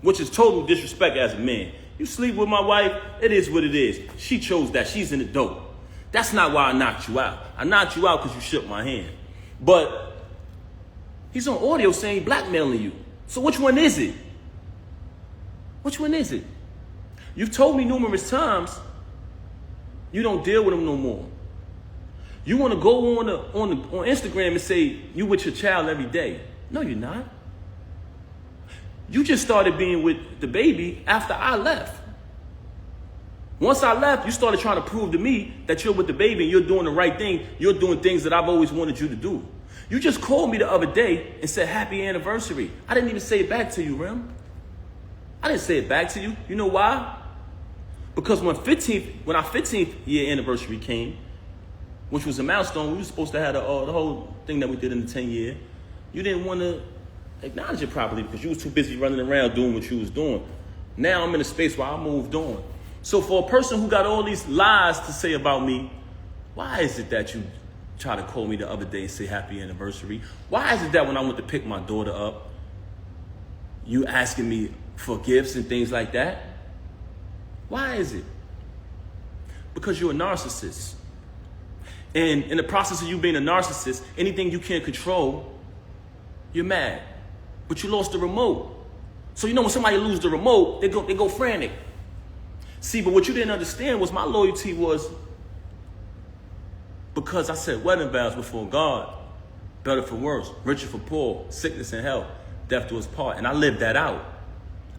which is total disrespect as a man. You sleep with my wife, it is what it is. She chose that. She's in the dope. That's not why I knocked you out. I knocked you out because you shook my hand. But he's on audio saying he blackmailing you. So which one is it? Which one is it? You've told me numerous times you don't deal with him no more. You want to go on Instagram and say you with your child every day. No, you're not. You just started being with the baby after I left. Once I left, you started trying to prove to me that you're with the baby and you're doing the right thing. You're doing things that I've always wanted you to do. You just called me the other day and said happy anniversary. I didn't even say it back to you, Rem. I didn't say it back to you. You know why? Because when our 15th year anniversary came, which was a milestone, we were supposed to have the whole thing that we did in the 10 year. You didn't want to acknowledge it properly because you was too busy running around doing what you was doing. Now I'm in a space where I moved on. So for a person who got all these lies to say about me, why is it that you try to call me the other day and say happy anniversary? Why is it that when I went to pick my daughter up, you asking me for gifts and things like that? Why is it? Because you're a narcissist. And in the process of you being a narcissist, anything you can't control, you're mad. But you lost the remote. So you know when somebody loses the remote, they go frantic. See, but what you didn't understand was my loyalty was because I said wedding vows before God, better for worse, richer for poor, sickness and health, death do us part. And I lived that out.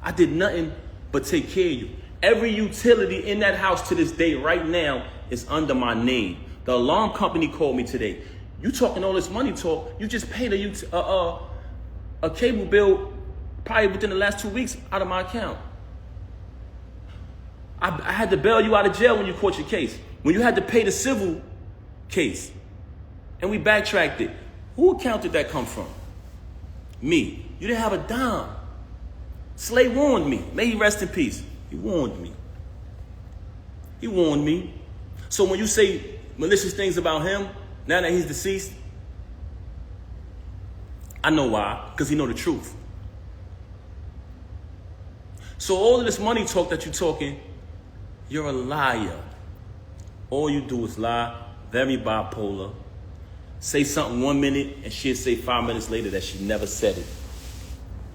I did nothing but take care of you. Every utility in that house to this day right now is under my name. The alarm company called me today. You talking all this money talk, you just paid a cable bill probably within the last 2 weeks out of my account. I had to bail you out of jail when you caught your case. When you had to pay the civil case. And we backtracked it. Who account did that come from? Me. You didn't have a dime. Slay warned me. May he rest in peace. He warned me. He warned me. So when you say malicious things about him, now that he's deceased, I know why. Because he know the truth. So all of this money talk that you're talking, you're a liar. All you do is lie, very bipolar. Say something 1 minute and she'll say 5 minutes later that she never said it.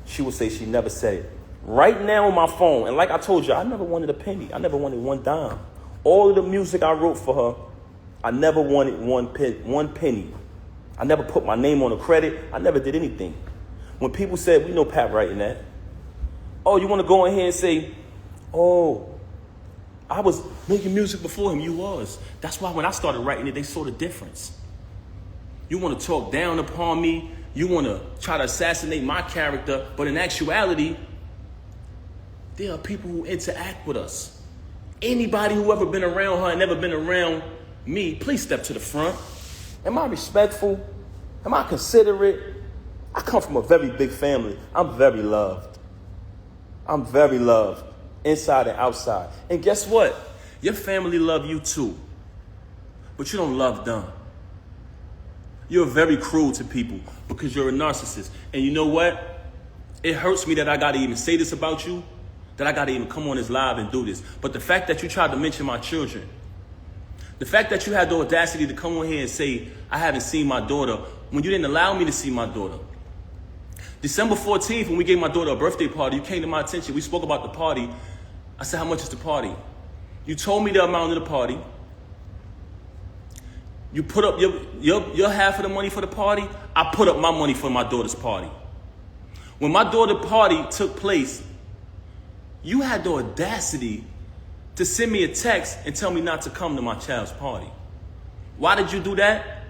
She will say she never said it. Right now on my phone, and like I told you, I never wanted a penny. I never wanted one dime. All of the music I wrote for her, I never wanted one penny. I never put my name on a credit. I never did anything. When people said, we know Pat writing that. Oh, you want to go in here and say, oh, I was making music before him. You was. That's why when I started writing it, they saw the difference. You want to talk down upon me. You want to try to assassinate my character. But in actuality, there are people who interact with us. Anybody who ever been around her and never been around me, please step to the front. Am I respectful? Am I considerate? I come from a very big family. I'm very loved. I'm very loved. inside and outside. And guess what? Your family love you too, but you don't love them. You're very cruel to people because you're a narcissist. And you know what? It hurts me that I got to even say this about you, that I got to even come on this live and do this. But the fact that you tried to mention my children, the fact that you had the audacity to come on here and say, I haven't seen my daughter, when you didn't allow me to see my daughter. December 14th, when we gave my daughter a birthday party, you came to my attention. We spoke about the party. I said, how much is the party? You told me the amount of the party. You put up your half of the money for the party. I put up my money for my daughter's party. When my daughter's party took place, you had the audacity to send me a text and tell me not to come to my child's party. Why did you do that?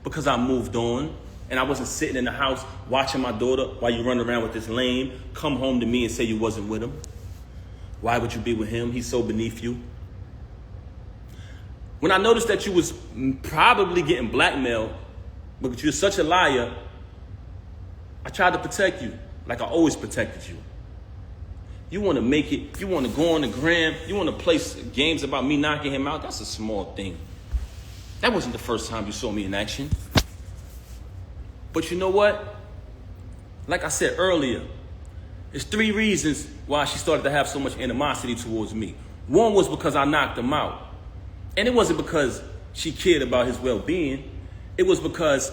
Because I moved on and I wasn't sitting in the house watching my daughter while you run around with this lame, come home to me and say you wasn't with him. Why would you be with him? He's so beneath you. When I noticed that you was probably getting blackmailed because you're such a liar, I tried to protect you like I always protected you. You want to make it, you want to go on the gram, you want to play games about me knocking him out, that's a small thing. That wasn't the first time you saw me in action. But you know what? Like I said earlier, there's 3 reasons why she started to have so much animosity towards me. One was because I knocked him out. And it wasn't because she cared about his well-being. It was because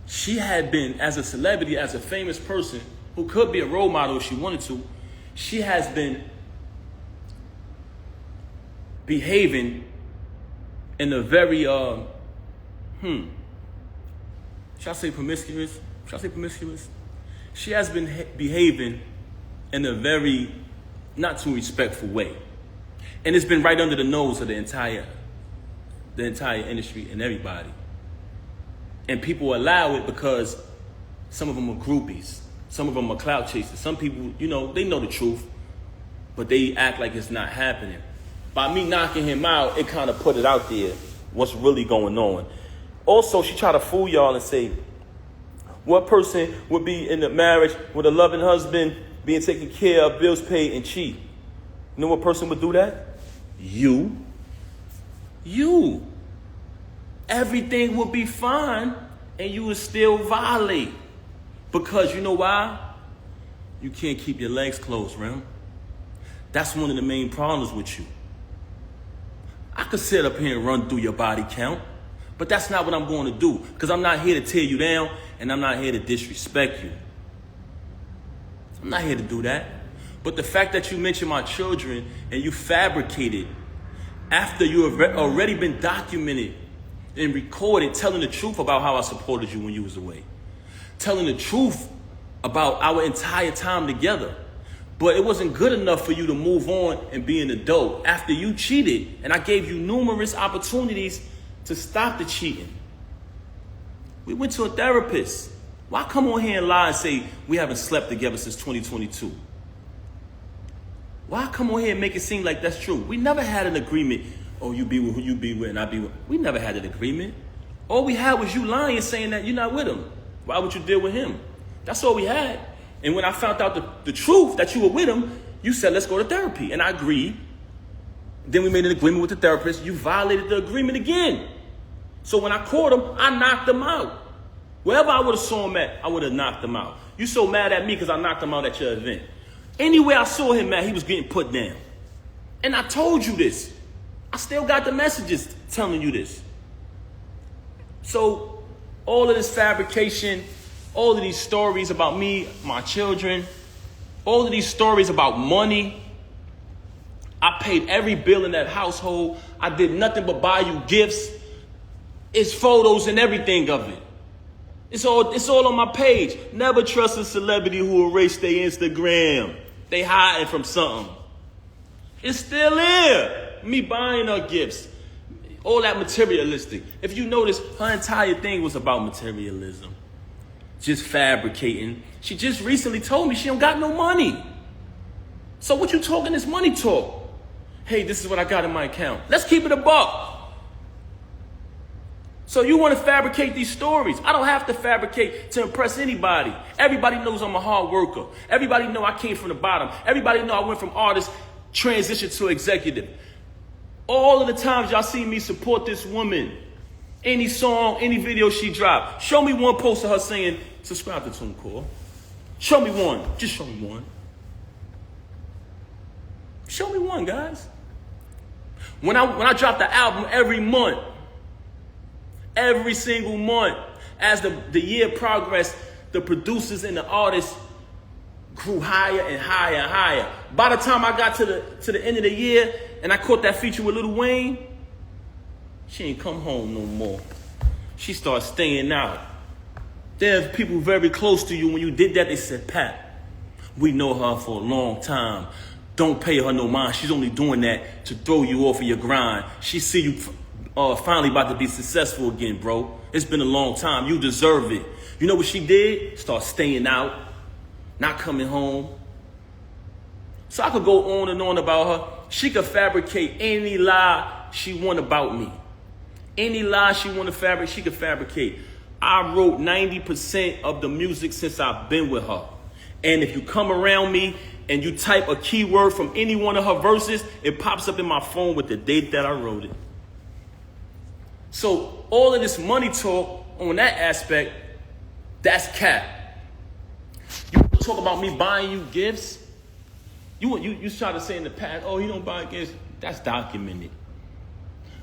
she had been, as a celebrity, as a famous person, who could be a role model if she wanted to, she has been behaving in a very, should I say promiscuous? She has been behaving in a very not too respectful way. And it's been right under the nose of the entire industry and everybody. And people allow it because some of them are groupies. Some of them are clout chasers. Some people, they know the truth, but they act like it's not happening. By me knocking him out, it kind of put it out there, what's really going on. Also, she tried to fool y'all and say, what person would be in a marriage with a loving husband, being taken care of, bills paid, and cheat? You know what person would do that? You. Everything would be fine, and you would still violate. Because you know why? You can't keep your legs closed, Rem. That's one of the main problems with you. I could sit up here and run through your body count, but that's not what I'm going to do, because I'm not here to tear you down, and I'm not here to disrespect you. I'm not here to do that. But the fact that you mentioned my children and you fabricated after you have already been documented and recorded telling the truth about how I supported you when you was away. Telling the truth about our entire time together. But it wasn't good enough for you to move on and be an adult after you cheated. And I gave you numerous opportunities to stop the cheating. We went to a therapist. Why come on here and lie and say we haven't slept together since 2022? Why come on here and make it seem like that's true? We never had an agreement. Oh, you be with who you be with and I be with. We never had an agreement. All we had was you lying, saying that you're not with him. Why would you deal with him? That's all we had. And when I found out the truth that you were with him, you said, let's go to therapy. And I agreed. Then we made an agreement with the therapist. You violated the agreement again. So when I caught him, I knocked him out. Wherever I would have saw him at, I would have knocked him out. You so mad at me because I knocked him out at your event. Anywhere I saw him at, he was getting put down. And I told you this. I still got the messages telling you this. So all of this fabrication, all of these stories about me, my children, all of these stories about money. I paid every bill in that household. I did nothing but buy you gifts. It's photos and everything of it. It's all on my page. Never trust a celebrity who erased their Instagram. They hiding from something. It's still there. Me buying her gifts. All that materialistic. If you notice, her entire thing was about materialism. Just fabricating. She just recently told me she don't got no money. So what you talking this money talk? Hey, this is what I got in my account. Let's keep it a buck. So you want to fabricate these stories. I don't have to fabricate to impress anybody. Everybody knows I'm a hard worker. Everybody know I came from the bottom. Everybody know I went from artist transition to executive. All of the times y'all see me support this woman, any song, any video she dropped, show me one post of her saying, subscribe to TuneCore. Show me one. Just show me one. Show me one, guys. When I drop the album every month, every single month, as the year progressed, the producers and the artists grew higher and higher and higher. By the time I got to the end of the year and I caught that feature with Lil Wayne, she ain't come home no more. She started staying out. There's people very close to you. When you did that, they said, Pat, we know her for a long time. Don't pay her no mind. She's only doing that to throw you off of your grind. She see you finally about to be successful again, bro. It's been a long time. You deserve it. You know what she did? Start staying out, not coming home. So I could go on and on about her. She could fabricate any lie she want about me. Any lie she want to fabricate, she could fabricate. I wrote 90% of the music since I've been with her. And if you come around me and you type a keyword from any one of her verses, it pops up in my phone with the date that I wrote it. So all of this money talk on that aspect, that's cap. You talk about me buying you gifts. You try to say in the past, oh, he don't buy gifts. That's documented.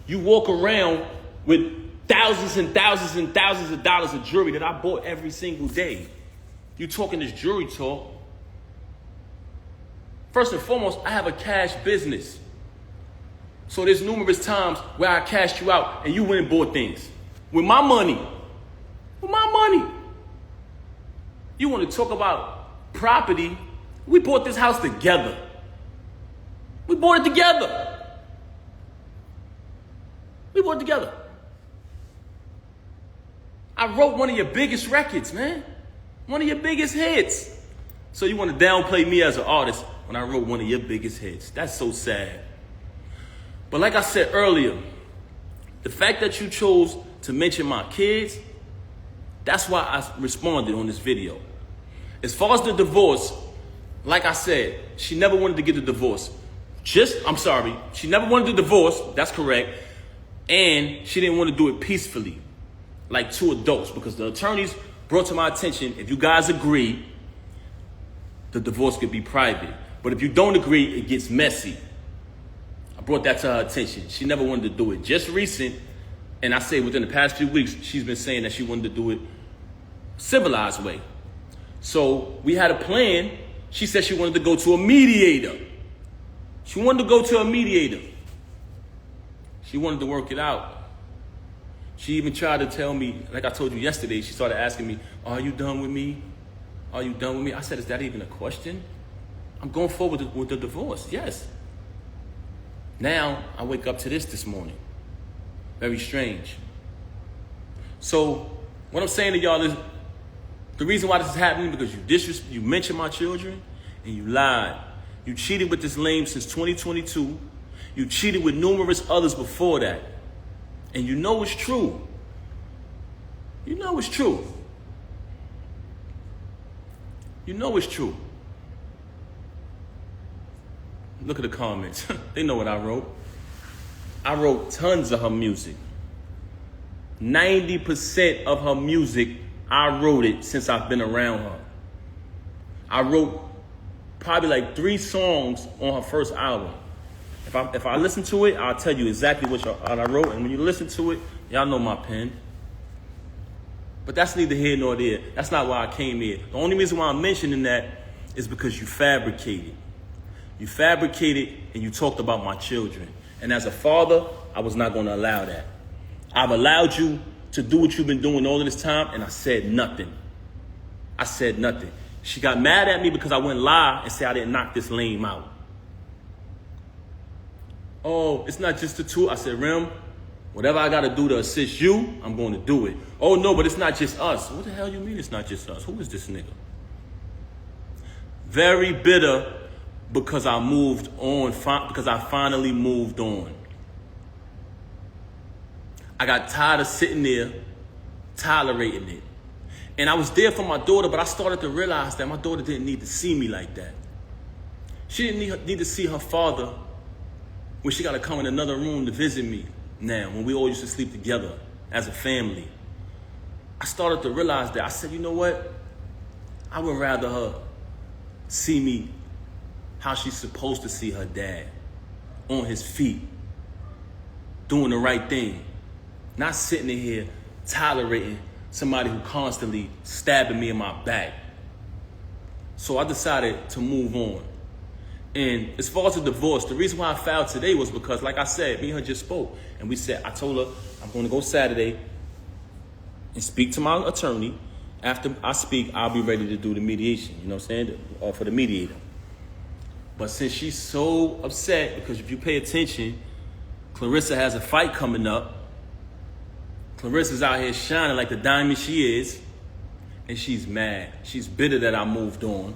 You walk around with thousands and thousands and thousands of dollars of jewelry that I bought every single day. You talking this jewelry talk. First and foremost, I have a cash business. So there's numerous times where I cashed you out and you went and bought things. With my money. With my money. You want to talk about property? We bought this house together. We bought it together. We bought it together. I wrote one of your biggest records, man. One of your biggest hits. So you want to downplay me as an artist when I wrote one of your biggest hits. That's so sad. But like I said earlier, the fact that you chose to mention my kids, that's why I responded on this video. As far as the divorce, like I said, she never wanted to get the divorce. She never wanted the divorce, that's correct. And she didn't want to do it peacefully, like two adults, because the attorneys brought to my attention, if you guys agree, the divorce could be private. But if you don't agree, it gets messy. I brought that to her attention. She never wanted to do it. Just recent, and I say within the past few weeks, she's been saying that she wanted to do it civilized way. So we had a plan. She said she wanted to go to a mediator. She wanted to go to a mediator. She wanted to work it out. She even tried to tell me, like I told you yesterday, she started asking me, are you done with me? Are you done with me? I said, is that even a question? I'm going forward with the divorce, yes. Now, I wake up to this morning. Very strange. So, what I'm saying to y'all is, the reason why this is happening because you mentioned my children and you lied. You cheated with this lame since 2022. You cheated with numerous others before that. And you know it's true. You know it's true. You know it's true. Look at the comments. They know what I wrote. I wrote tons of her music. 90% of her music, I wrote it since I've been around her. I wrote probably like 3 songs on her first album. If I listen to it, I'll tell you exactly what I wrote. And when you listen to it, y'all know my pen. But that's neither here nor there. That's not why I came here. The only reason why I'm mentioning that is because you fabricated. You fabricated and you talked about my children. And as a father, I was not going to allow that. I've allowed you to do what you've been doing all of this time, and I said nothing. I said nothing. She got mad at me because I went live and said I didn't knock this lame out. Oh, it's not just the two. I said, Rem, whatever I got to do to assist you, I'm going to do it. Oh, no, but it's not just us. What the hell you mean it's not just us? Who is this nigga? Very bitter because I moved on, because I finally moved on. I got tired of sitting there tolerating it. And I was there for my daughter, but I started to realize that my daughter didn't need to see me like that. She didn't need to see her father when she got to come in another room to visit me now, when we all used to sleep together as a family. I started to realize that. I said, you know what? I would rather her see me how she's supposed to see her dad, on his feet, doing the right thing, not sitting in here tolerating somebody who constantly stabbing me in my back. So I decided to move on. And as far as the divorce, the reason why I filed today was because, like I said, me and her just spoke. And I told her, I'm going to go Saturday and speak to my attorney. After I speak, I'll be ready to do the mediation, you know what I'm saying, for the mediator. But since she's so upset, because if you pay attention, Clarissa has a fight coming up. Clarissa's out here shining like the diamond she is, and she's mad. She's bitter that I moved on.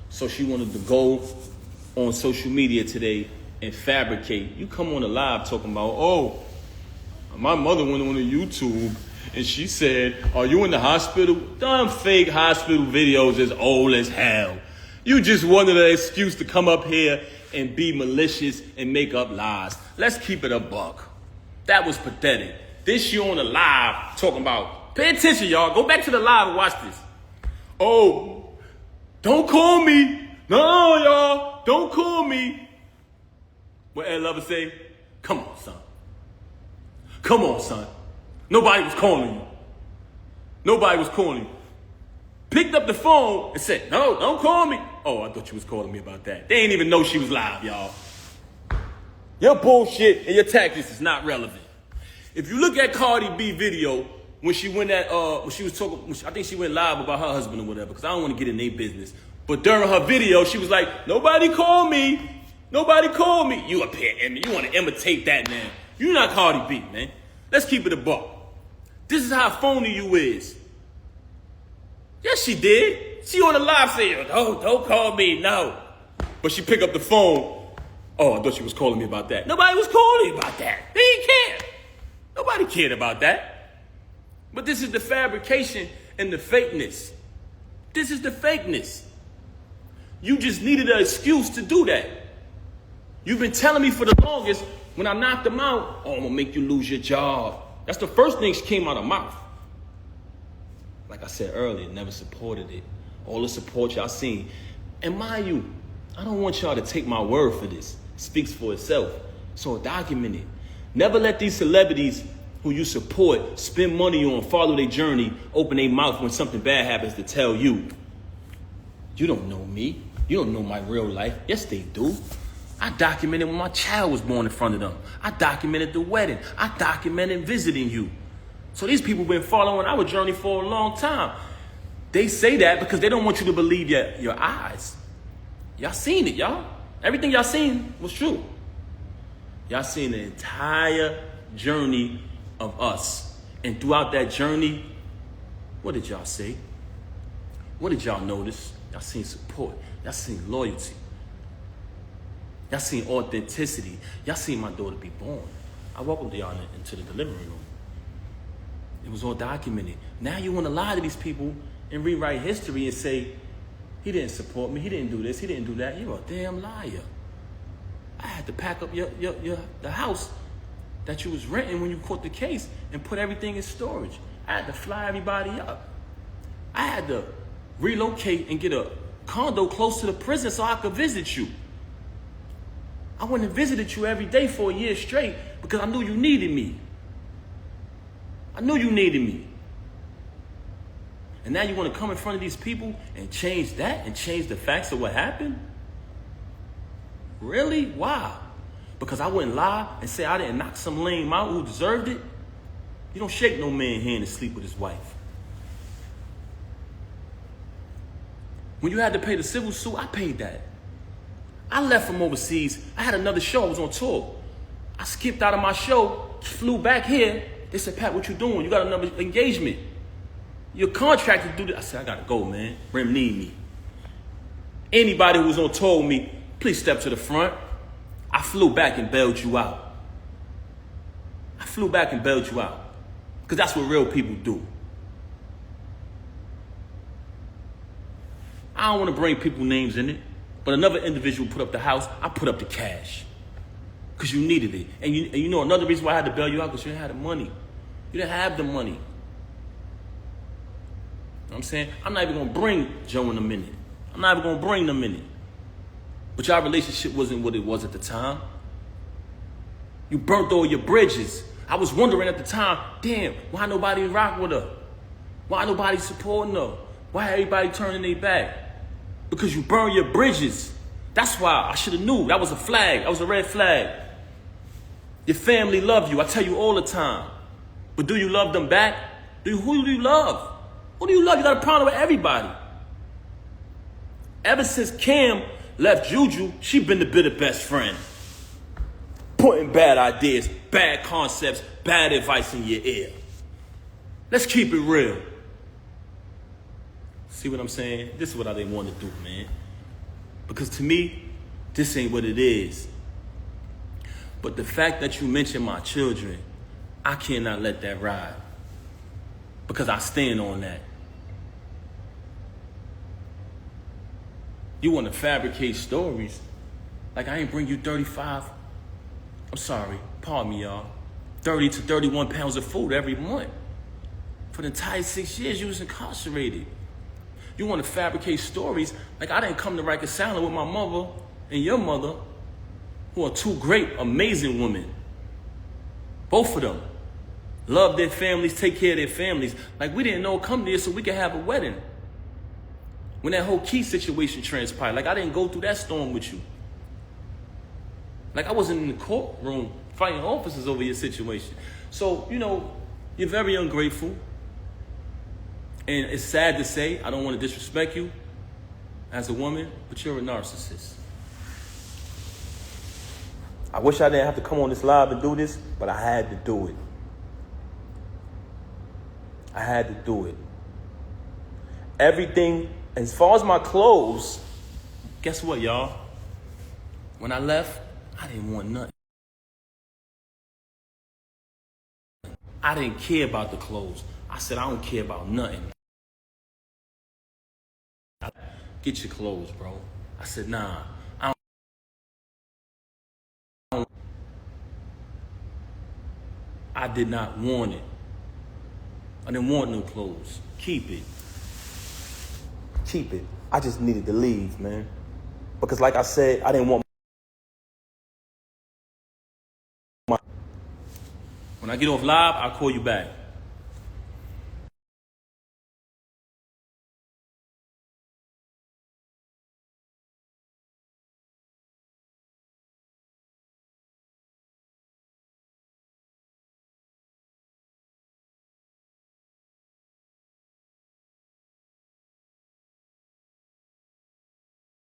So she wanted to go on social media today and fabricate. You come on the live talking about, oh, my mother went on the YouTube and she said, are you in the hospital? Them fake hospital videos is old as hell. You just wanted an excuse to come up here and be malicious and make up lies. Let's keep it a buck. That was pathetic. This you on the live talking about, pay attention, y'all. Go back to the live and watch this. Oh, don't call me. No, y'all, don't call me. What Ed Lover say? Come on, son. Come on, son. Nobody was calling you. Nobody was calling you. Picked up the phone and said, no, don't call me. Oh, I thought you was calling me about that. They ain't even know she was live, y'all. Your bullshit and your tactics is not relevant. If you look at Cardi B video, when she went when she was talking, I think she went live about her husband or whatever, because I don't want to get in their business. But during her video, she was like, nobody call me. Nobody call me. You up here, Emmy. You want to imitate that, man. You're not Cardi B, man. Let's keep it a buck. This is how phony you is. Yes, she did. She on the live saying, don't call me, no. But she picked up the phone. Oh, I thought she was calling me about that. Nobody was calling me about that. They didn't care. Nobody cared about that. But this is the fabrication and the fakeness. This is the fakeness. You just needed an excuse to do that. You've been telling me for the longest, when I knocked them out, oh, I'm going to make you lose your job. That's the first thing that came out of her mouth. Like I said earlier, never supported it. All the support y'all seen. And mind you, I don't want y'all to take my word for this. It speaks for itself. So document it. Never let these celebrities who you support spend money on, follow their journey, open their mouth when something bad happens to tell you. You don't know me. You don't know my real life. Yes, they do. I documented when my child was born in front of them. I documented the wedding. I documented visiting you. So these people been following our journey for a long time. They say that because they don't want you to believe your eyes. Y'all seen it, y'all. Everything y'all seen was true. Y'all seen the entire journey of us. And throughout that journey, what did y'all say? What did y'all notice? Y'all seen support. Y'all seen loyalty. Y'all seen authenticity. Y'all seen my daughter be born. I welcomed y'all into the delivery room. It was all documented. Now you want to lie to these people and rewrite history and say, he didn't support me, he didn't do this, he didn't do that. You're a damn liar. I had to pack up the house that you was renting when you caught the case and put everything in storage. I had to fly everybody up. I had to relocate and get a condo close to the prison so I could visit you. I went and visited you every day for a year straight because I knew you needed me. I knew you needed me. And now you want to come in front of these people and change that and change the facts of what happened? Really? Why? Because I wouldn't lie and say I didn't knock some lame out who deserved it? You don't shake no man's hand to sleep with his wife. When you had to pay the civil suit, I paid that. I left from overseas. I had another show. I was on tour. I skipped out of my show, flew back here. They said, Pat, what you doing? You got another engagement. You're contracted to do this. I said, I got to go, man. Remy need me. Anybody who was on tour with me, please step to the front. I flew back and bailed you out. I flew back and bailed you out. Because that's what real people do. I don't want to bring people names in it. But But another individual put up the house, I put up the cash. Because you needed it. And you know another reason why I had to bail you out, because you didn't have the money. You didn't have the money. You know what I'm saying? I'm not even going to bring Joe in a minute. I'm not even going to bring them in it. But y'all relationship wasn't what it was at the time. You burnt all your bridges. I was wondering at the time, damn, why nobody rock with her? Why nobody supporting her? Why everybody turning their back? Because you burned your bridges. That's why I should have knew. That was a flag. That was a red flag. Your family love you. I tell you all the time. But do you love them back? Who do you love? Who do you love? You got a problem with everybody. Ever since Cam left Juju, she been the bitter best friend. Putting bad ideas, bad concepts, bad advice in your ear. Let's keep it real. See what I'm saying? This is what I didn't want to do, man. Because to me, this ain't what it is. But the fact that you mentioned my children, I cannot let that ride. Because I stand on that. You want to fabricate stories. Like I ain't bring you 35, I'm sorry, pardon me, y'all, 30 to 31 pounds of food every month. For the entire 6 years you was incarcerated. You want to fabricate stories like I didn't come to Rikers Island with my mother and your mother, who are two great, amazing women. Both of them love their families, take care of their families. Like we didn't know come there so we could have a wedding. When that whole Key situation transpired, like I didn't go through that storm with you. Like I wasn't in the courtroom fighting officers over your situation. So, you know, you're very ungrateful. And it's sad to say, I don't want to disrespect you as a woman, but you're a narcissist. I wish I didn't have to come on this live and do this, but I had to do it. I had to do it. Everything, as far as my clothes, guess what, y'all? When I left, I didn't want nothing. I didn't care about the clothes. I said, I don't care about nothing. Get your clothes, bro. I said, nah, I did not want it. I didn't want no clothes. Keep it. Keep it. I just needed to leave, man. Because like I said, I didn't want When I get off live, I'll call you back.